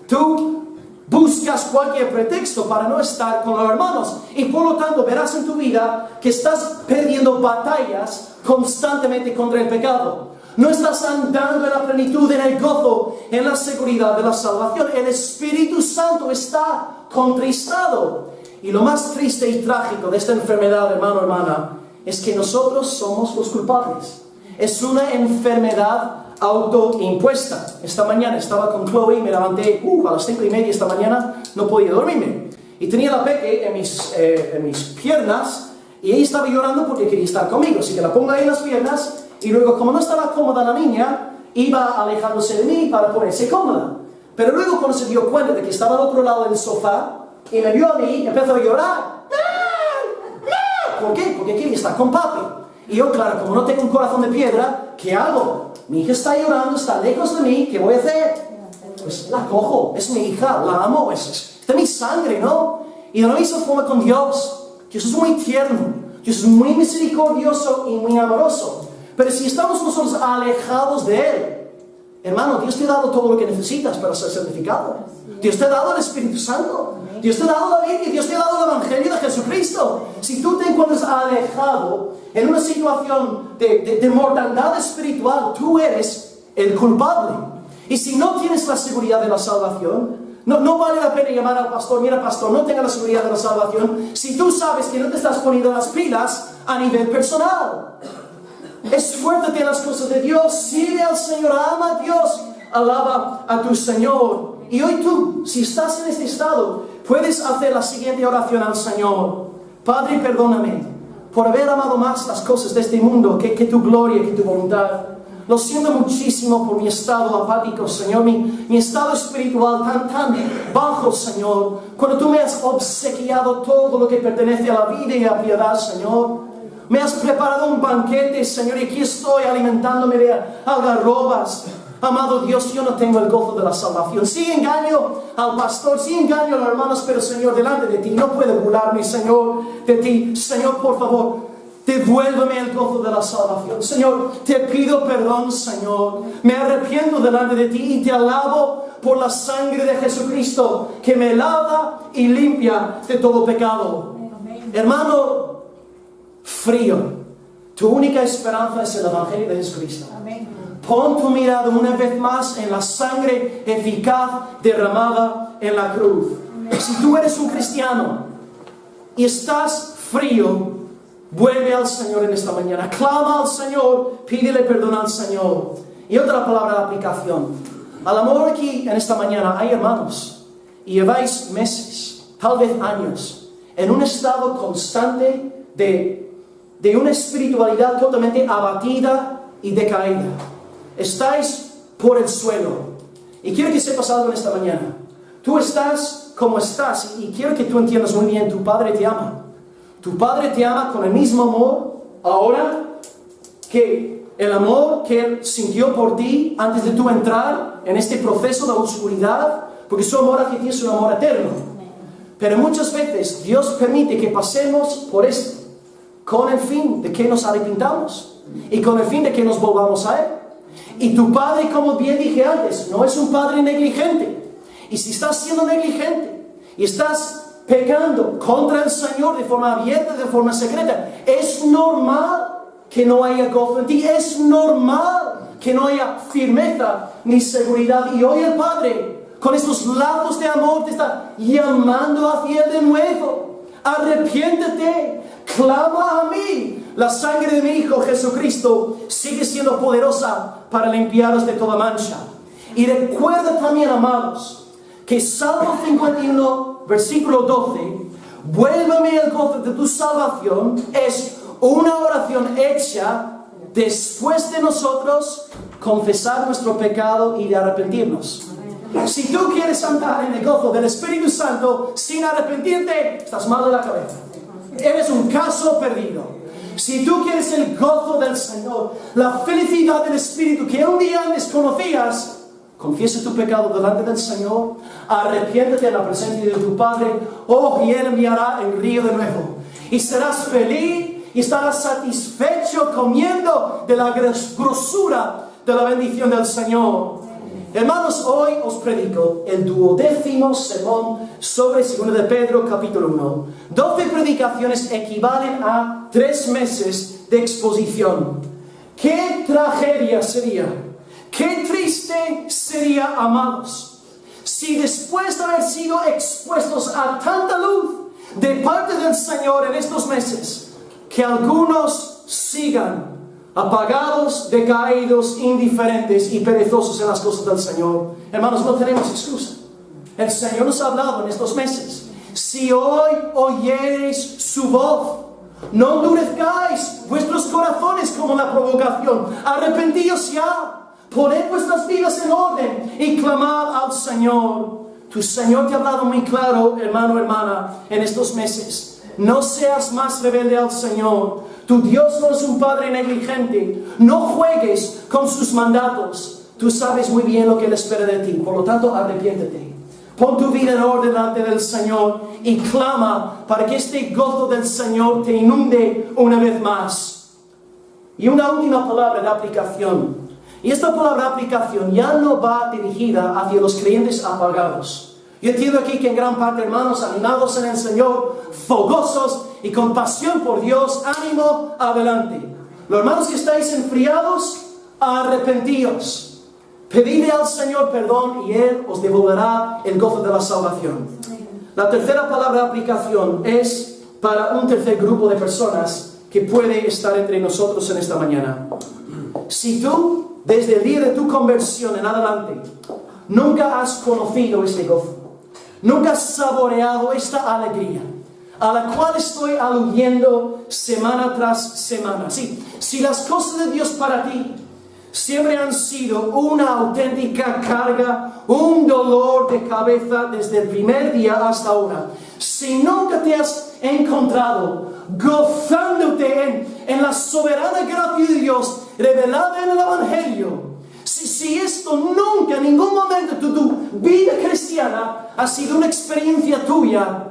Tú buscas cualquier pretexto para no estar con los hermanos, y por lo tanto verás en tu vida que estás perdiendo batallas constantemente contra el pecado. No estás andando en la plenitud, en el gozo, en la seguridad de la salvación. El Espíritu Santo está contristado. Y lo más triste y trágico de esta enfermedad, hermano, hermana, es que nosotros somos los culpables. Es una enfermedad autoimpuesta. Esta mañana estaba con Chloe y me levanté a las 5:30 esta mañana, no podía dormirme. Y tenía la peque en mis piernas, y ella estaba llorando porque quería estar conmigo, así que la pongo ahí en las piernas, y luego como no estaba cómoda la niña, iba alejándose de mí para ponerse cómoda. Pero luego cuando se dio cuenta de que estaba al otro lado del sofá, y me vio a mí, empezó a llorar. ¿Por qué? Porque quería estar con papi. Y yo, claro, como no tengo un corazón de piedra, ¿qué hago? Mi hija está llorando, está lejos de mí, ¿qué voy a hacer? Pues la cojo, es mi hija, la amo, es de mi sangre, ¿no? Y de la misma forma con Dios. Dios es muy tierno, Dios es muy misericordioso y muy amoroso. Pero si estamos nosotros alejados de Él, hermano, Dios te ha dado todo lo que necesitas para ser santificado. Dios te ha dado el Espíritu Santo. Dios te ha dado la Biblia, Dios te ha dado el Evangelio de Jesucristo. Si tú te encuentras alejado en una situación de mortandad espiritual, tú eres el culpable. Y si no tienes la seguridad de la salvación, no vale la pena llamar al pastor. Mira, pastor, no tenga la seguridad de la salvación si tú sabes que no te estás poniendo las pilas a nivel personal. Esfuérzate en las cosas de Dios, sirve al Señor, ama a Dios, alaba a tu Señor. Y hoy tú, si estás en este estado, puedes hacer la siguiente oración al Señor. Padre, perdóname por haber amado más las cosas de este mundo que tu gloria, que tu voluntad. Lo siento muchísimo por mi estado apático, Señor, mi estado espiritual tan bajo, Señor. Cuando tú me has obsequiado todo lo que pertenece a la vida y a la piedad, Señor. Me has preparado un banquete, Señor, y aquí estoy alimentándome de algarrobas. Amado Dios, yo no tengo el gozo de la salvación. Sí engaño al pastor, sí engaño a los hermanos, pero Señor, delante de ti no puedo burlarme, Señor, de ti. Señor, por favor, devuélveme el gozo de la salvación. Señor, te pido perdón, Señor. Me arrepiento delante de ti y te alabo por la sangre de Jesucristo que me lava y limpia de todo pecado. Hermano frío, tu única esperanza es el Evangelio de Jesucristo. Pon tu mirada una vez más en la sangre eficaz derramada en la cruz. Si tú eres un cristiano y estás frío, vuelve al Señor en esta mañana. Clama al Señor, pídele perdón al Señor. Y otra palabra de aplicación. A lo mejor aquí en esta mañana hay hermanos y lleváis meses, tal vez años, en un estado constante de una espiritualidad totalmente abatida y decaída. Estáis por el suelo. Y quiero que sepas algo en esta mañana. Tú estás como estás y quiero que tú entiendas muy bien, tu Padre te ama. Tu Padre te ama con el mismo amor ahora que el amor que Él sintió por ti antes de tú entrar en este proceso de oscuridad, porque su amor hacia ti es un amor eterno. Pero muchas veces Dios permite que pasemos por esto con el fin de que nos arrepintamos y con el fin de que nos volvamos a Él. Y tu Padre, como bien dije antes, no es un Padre negligente. Y si estás siendo negligente y estás pecando contra el Señor de forma abierta, de forma secreta, es normal que no haya gozo en ti, es normal que no haya firmeza ni seguridad. Y hoy el Padre, con estos lazos de amor, te está llamando hacia Él de nuevo. Arrepiéntete, clama a mí. La sangre de mi Hijo Jesucristo sigue siendo poderosa para limpiaros de toda mancha. Y recuerda también, amados, que Salmo 51, versículo 12, vuélveme el gozo de tu salvación, es una oración hecha después de nosotros confesar nuestro pecado y de arrepentirnos. Si tú quieres andar en el gozo del Espíritu Santo sin arrepentirte, estás mal de la cabeza. Eres un caso perdido. Si tú quieres el gozo del Señor, la felicidad del Espíritu que un día antes conocías, confiesa tu pecado delante del Señor, arrepiéntete en la presencia de tu Padre, y Él enviará el río de nuevo. Y serás feliz y estarás satisfecho comiendo de la grosura de la bendición del Señor. Hermanos, hoy os predico el 12º sermón sobre 2 de Pedro capítulo 1. 12 predicaciones equivalen a 3 meses de exposición. ¡Qué tragedia sería! ¡Qué triste sería, amados! Si después de haber sido expuestos a tanta luz de parte del Señor en estos meses, que algunos sigan apagados, decaídos, indiferentes y perezosos en las cosas del Señor. Hermanos, no tenemos excusa. El Señor nos ha hablado en estos meses. Si hoy oyereis su voz, No endurezcáis vuestros corazones como la provocación. Arrepentíos ya. Poned vuestras vidas en orden y clamad al Señor. Tu Señor te ha hablado muy claro, hermano, hermana, en estos meses. No seas más rebelde al Señor. Tu Dios no es un Padre negligente. No juegues con sus mandatos. Tú sabes muy bien lo que Él espera de ti. Por lo tanto, arrepiéntete. Pon tu vida en orden delante del Señor y clama para que este gozo del Señor te inunde una vez más. Y una última palabra de aplicación. Y esta palabra aplicación ya no va dirigida hacia los creyentes apagados. Yo entiendo aquí que en gran parte, hermanos, animados en el Señor, fogosos y con pasión por Dios, ánimo, adelante. Los hermanos que estáis enfriados, arrepentíos. Pedidle al Señor perdón y Él os devolverá el gozo de la salvación. La tercera palabra de aplicación es para un tercer grupo de personas que puede estar entre nosotros en esta mañana. Si tú, desde el día de tu conversión en adelante, nunca has conocido este gozo, nunca has saboreado esta alegría, a la cual estoy aludiendo semana tras semana. Sí, si las cosas de Dios para ti siempre han sido una auténtica carga, un dolor de cabeza desde el primer día hasta ahora, si nunca te has encontrado gozándote en la soberana gracia de Dios revelada en el Evangelio, si esto nunca, en ningún momento de tu vida cristiana ha sido una experiencia tuya,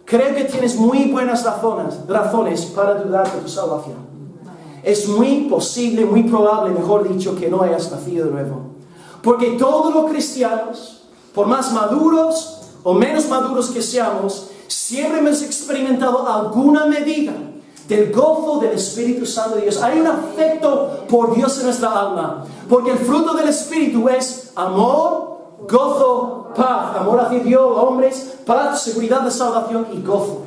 creo que tienes muy buenas razones para dudar de tu salvación. Es muy posible, muy probable, mejor dicho, que no hayas nacido de nuevo. Porque todos los cristianos, por más maduros o menos maduros que seamos, siempre hemos experimentado alguna medida del gozo del Espíritu Santo de Dios. Hay un afecto por Dios en nuestra alma. Porque el fruto del Espíritu es amor, gozo, paz. Amor hacia Dios, hombres, paz, seguridad de salvación y gozo.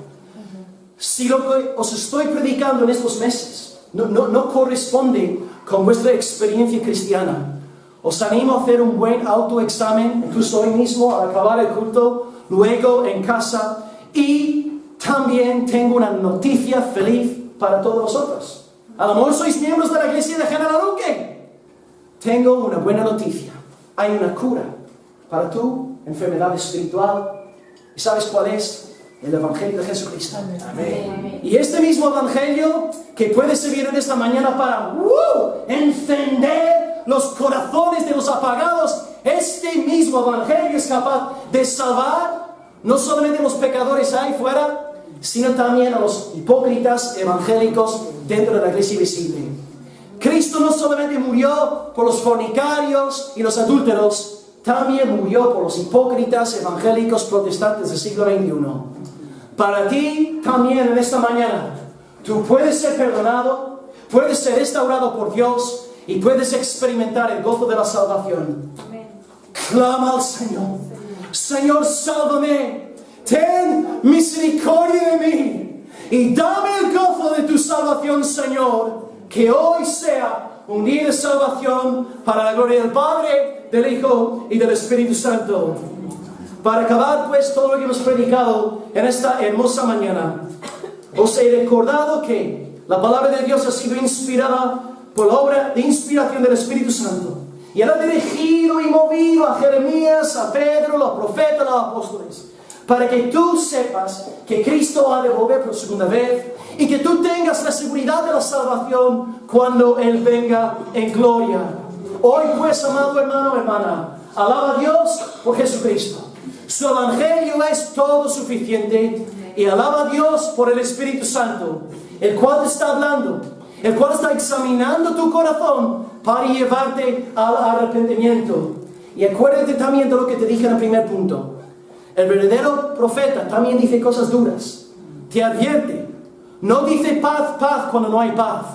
Si lo que os estoy predicando en estos meses no corresponde con vuestra experiencia cristiana, os animo a hacer un buen autoexamen, incluso hoy mismo al acabar el culto, luego en casa. Y también tengo una noticia feliz para todos vosotros. A lo mejor sois miembros de la iglesia de General Luque. Tengo una buena noticia. Hay una cura para tu enfermedad espiritual. ¿Y sabes cuál es? El Evangelio de Jesucristo. Amén. Y este mismo Evangelio que puede servir en esta mañana para encender los corazones de los apagados, este mismo Evangelio es capaz de salvar no solamente a los pecadores ahí fuera, sino también a los hipócritas evangélicos dentro de la iglesia visible. Cristo no solamente murió por los fornicarios y los adúlteros, también murió por los hipócritas evangélicos protestantes del siglo XXI. Para ti también en esta mañana, tú puedes ser perdonado, puedes ser restaurado por Dios y puedes experimentar el gozo de la salvación. Clama al Señor. Señor, sálvame, ten misericordia de mí y dame el gozo de tu salvación, Señor. Que hoy sea un día de salvación para la gloria del Padre, del Hijo y del Espíritu Santo. Para acabar pues todo lo que hemos predicado en esta hermosa mañana, os he recordado que la palabra de Dios ha sido inspirada por la obra de inspiración del Espíritu Santo. Y Él ha dirigido y movido a Jeremías, a Pedro, los profetas, a los apóstoles, para que tú sepas que Cristo ha de volver por segunda vez y que tú tengas la seguridad de la salvación cuando Él venga en gloria. Hoy pues, amado hermano, hermana, alaba a Dios por Jesucristo. Su Evangelio es todo suficiente y alaba a Dios por el Espíritu Santo, el cual te está hablando, el cual está examinando tu corazón para llevarte al arrepentimiento. Y acuérdate también de lo que te dije en el primer punto. El verdadero profeta también dice cosas duras. Te advierte. No dice paz, paz cuando no hay paz.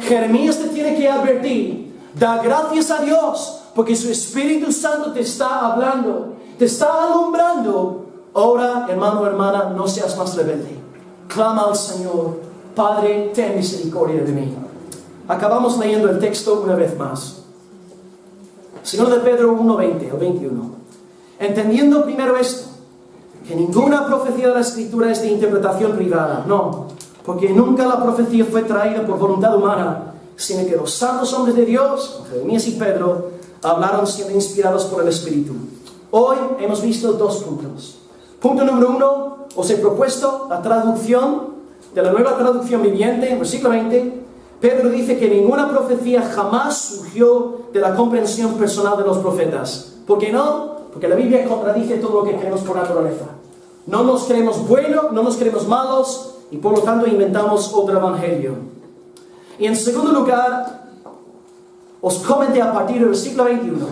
Jeremías te tiene que advertir. Da gracias a Dios porque su Espíritu Santo te está hablando, te está alumbrando. Ahora, hermano, hermana, no seas más rebelde. Clama al Señor. Padre, ten misericordia de mí. Acabamos leyendo el texto una vez más. Segunda de Pedro 1:20 o 21. Entendiendo primero esto, que ninguna profecía de la Escritura es de interpretación privada. No. porque nunca la profecía fue traída por voluntad humana, sino que los santos hombres de Dios, Jeremías y Pedro, hablaron siendo inspirados por el Espíritu. Hoy hemos visto 2 puntos. Punto número 1, os he propuesto la traducción de la nueva traducción viviente, en versículo 20. Pedro dice que ninguna profecía jamás surgió de la comprensión personal de los profetas. ¿Por qué no? Porque la Biblia contradice todo lo que creemos por naturaleza. No nos creemos buenos, no nos creemos malos, y por lo tanto inventamos otro evangelio. Y en segundo lugar, os comenté a partir del versículo 21,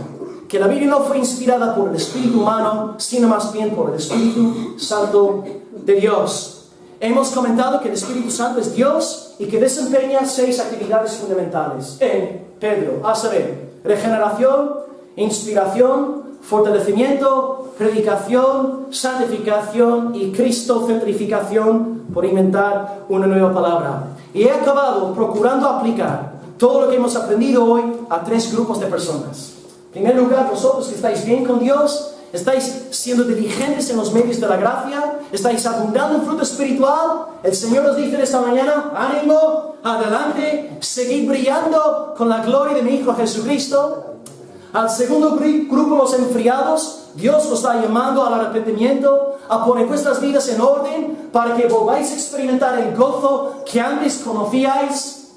que la Biblia no fue inspirada por el Espíritu humano, sino más bien por el Espíritu Santo de Dios. Hemos comentado que el Espíritu Santo es Dios y que desempeña 6 actividades fundamentales en Pedro, a saber, regeneración, inspiración, fortalecimiento, predicación, santificación y cristocentrificación, por inventar una nueva palabra. Y he acabado procurando aplicar todo lo que hemos aprendido hoy a 3 grupos de personas. En primer lugar, vosotros que estáis bien con Dios, estáis siendo diligentes en los medios de la gracia, estáis abundando en fruto espiritual. El Señor os dice esta mañana: ánimo, adelante, seguid brillando con la gloria de mi Hijo Jesucristo. Al segundo grupo, los enfriados, Dios os está llamando al arrepentimiento, a poner vuestras vidas en orden para que volváis a experimentar el gozo que antes conocíais.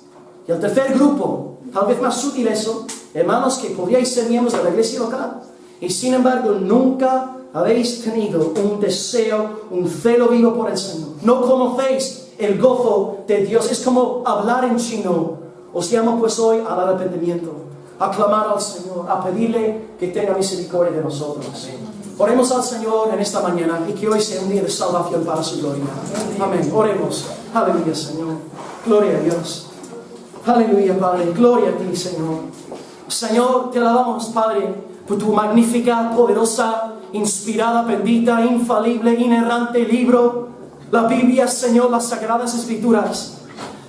Y el tercer grupo, tal vez más sutil eso, hermanos que podríais ser miembros de la iglesia local y sin embargo nunca habéis tenido un deseo, un celo vivo por el Señor. No conocéis el gozo de Dios. Es como hablar en chino. Os llamo pues hoy al arrepentimiento, a clamar al Señor, a pedirle que tenga misericordia de nosotros. Oremos al Señor en esta mañana y que hoy sea un día de salvación para su gloria. Amén. Oremos. Aleluya, Señor. Gloria a Dios. Aleluya, Padre. Gloria a ti, Señor. Señor, te alabamos, Padre, por tu magnífica, poderosa, inspirada, bendita, infalible, inerrante libro, la Biblia, Señor, las Sagradas Escrituras.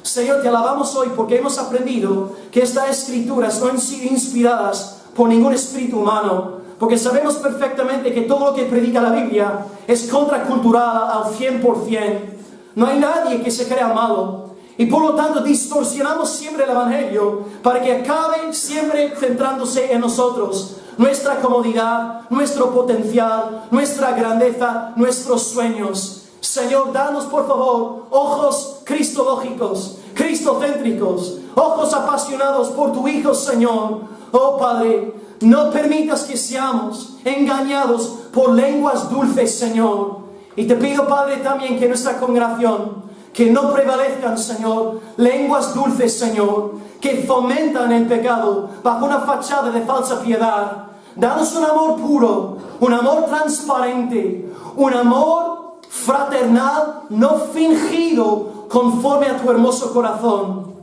Señor, te alabamos hoy porque hemos aprendido que estas escrituras no han sido inspiradas por ningún espíritu humano, porque sabemos perfectamente que todo lo que predica la Biblia es contracultural al 100%. No hay nadie que se crea malo y por lo tanto distorsionamos siempre el Evangelio para que acabe siempre centrándose en nosotros, nuestra comodidad, nuestro potencial, nuestra grandeza, nuestros sueños. Señor, danos por favor ojos cristológicos, cristocéntricos, ojos apasionados por tu Hijo, Señor. Oh Padre, no permitas que seamos engañados por lenguas dulces, Señor. Y te pido, Padre, también que nuestra congregación, que no prevalezcan, Señor, lenguas dulces, Señor, que fomentan el pecado bajo una fachada de falsa piedad. Danos un amor puro, un amor transparente, un amor fraternal, no fingido, conforme a tu hermoso corazón.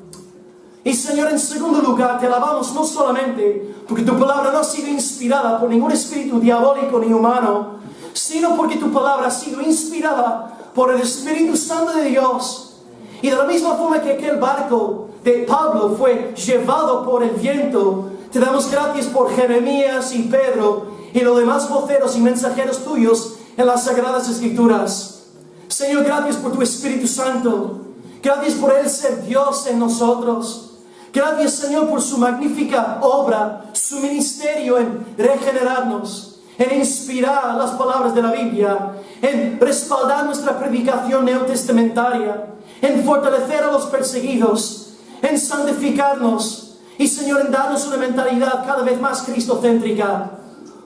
Y Señor, en segundo lugar, te alabamos no solamente porque tu palabra no ha sido inspirada por ningún espíritu diabólico ni humano, sino porque tu palabra ha sido inspirada por el Espíritu Santo de Dios. Y de la misma forma que aquel barco de Pablo fue llevado por el viento, te damos gracias por Jeremías y Pedro y los demás voceros y mensajeros tuyos en las Sagradas Escrituras. Señor, gracias por tu Espíritu Santo. Gracias por Él ser Dios en nosotros. Gracias, Señor, por su magnífica obra, su ministerio en regenerarnos, en inspirar las palabras de la Biblia, en respaldar nuestra predicación neotestamentaria, en fortalecer a los perseguidos, en santificarnos y, Señor, en darnos una mentalidad cada vez más cristocéntrica.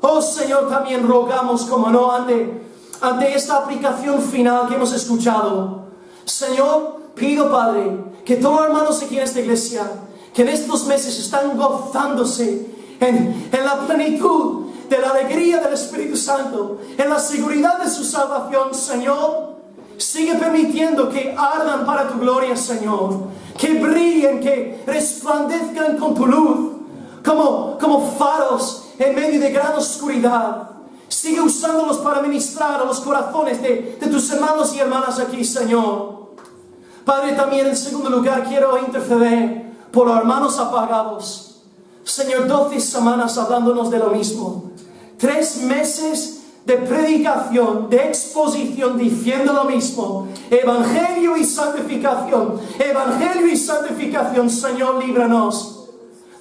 Oh, Señor, también rogamos, como no, ante esta aplicación final que hemos escuchado. Señor, pido, Padre, que todos los hermanos aquí en esta iglesia, que en estos meses están gozándose en la plenitud de la alegría del Espíritu Santo, en la seguridad de su salvación, Señor, sigue permitiendo que ardan para tu gloria, Señor, que brillen, que resplandezcan con tu luz, como faros en medio de gran oscuridad. Sigue usándolos para ministrar a los corazones de tus hermanos y hermanas aquí, Señor. Padre, también en segundo lugar quiero interceder por los hermanos apagados. Señor, 12 semanas hablándonos de lo mismo. 3 meses de predicación, de exposición, diciendo lo mismo. Evangelio y santificación. Evangelio y santificación. Señor, líbranos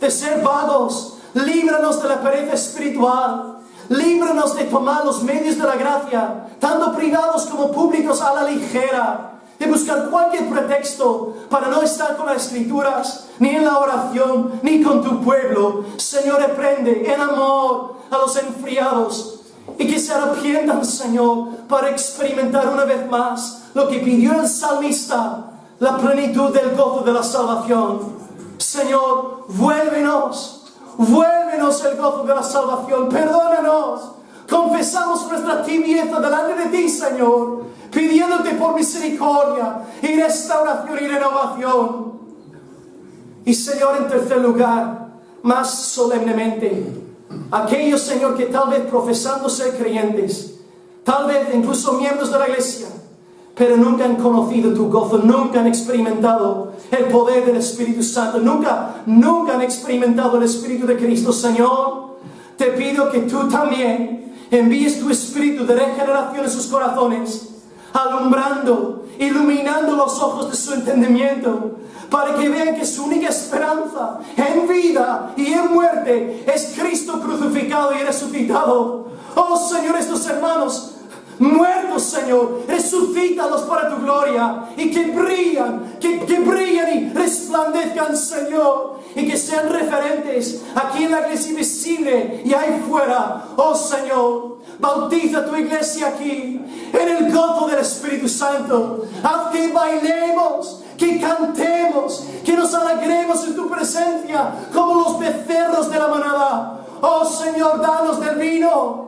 de ser vagos. Líbranos de la pereza espiritual. Líbranos de tomar los medios de la gracia, tanto privados como públicos, a la ligera. De buscar cualquier pretexto para no estar con las Escrituras, ni en la oración, ni con tu pueblo. Señor, reprende en amor a los enfriados y que se arrepientan, Señor, para experimentar una vez más lo que pidió el salmista, la plenitud del gozo de la salvación. Señor, vuélvenos el gozo de la salvación, perdónanos. Confesamos nuestra tibieza delante de ti, Señor, pidiéndote por misericordia y restauración y renovación. Y Señor, en tercer lugar, más solemnemente, aquellos, Señor, que tal vez profesando ser creyentes, tal vez incluso miembros de la iglesia, pero nunca han conocido tu gozo, nunca han experimentado el poder del Espíritu Santo, nunca han experimentado el Espíritu de Cristo. Señor, te pido que tú también envíes tu Espíritu de regeneración en sus corazones, alumbrando, iluminando los ojos de su entendimiento, para que vean que su única esperanza en vida y en muerte es Cristo crucificado y resucitado. Oh Señor, estos hermanos muertos, Señor, resucítalos para tu gloria, y que brillan y resplandezcan, Señor, y que sean referentes aquí en la iglesia visible y ahí fuera. Oh Señor, bautiza tu iglesia aquí en el gozo del Espíritu Santo. Haz que bailemos, que cantemos, que nos alegremos en tu presencia como los becerros de la manada. Oh Señor, danos del vino.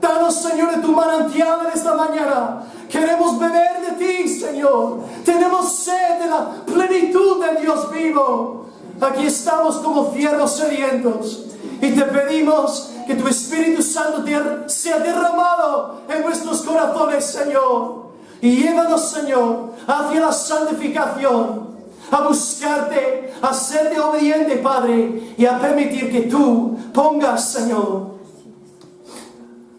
Danos, Señor, de tu manantial en esta mañana. Queremos beber de ti, Señor. Tenemos sed de la plenitud de Dios vivo. Aquí estamos como ciervos sedientos y te pedimos que tu Espíritu Santo sea derramado en nuestros corazones, Señor. Y llévanos, Señor, hacia la santificación, a buscarte, a serte obediente, Padre, y a permitir que tú pongas, Señor,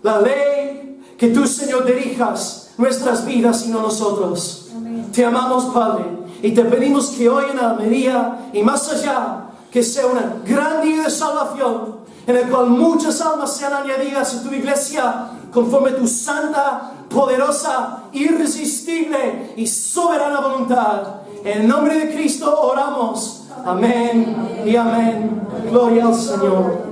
la ley, que tú, Señor, dirijas nuestras vidas y no nosotros. Amén. Te amamos, Padre, y te pedimos que hoy en Almería y más allá, que sea una gran día de salvación, en el cual muchas almas sean añadidas a tu iglesia, conforme tu santa, poderosa, irresistible y soberana voluntad. En el nombre de Cristo oramos. Amén y amén. Gloria al Señor.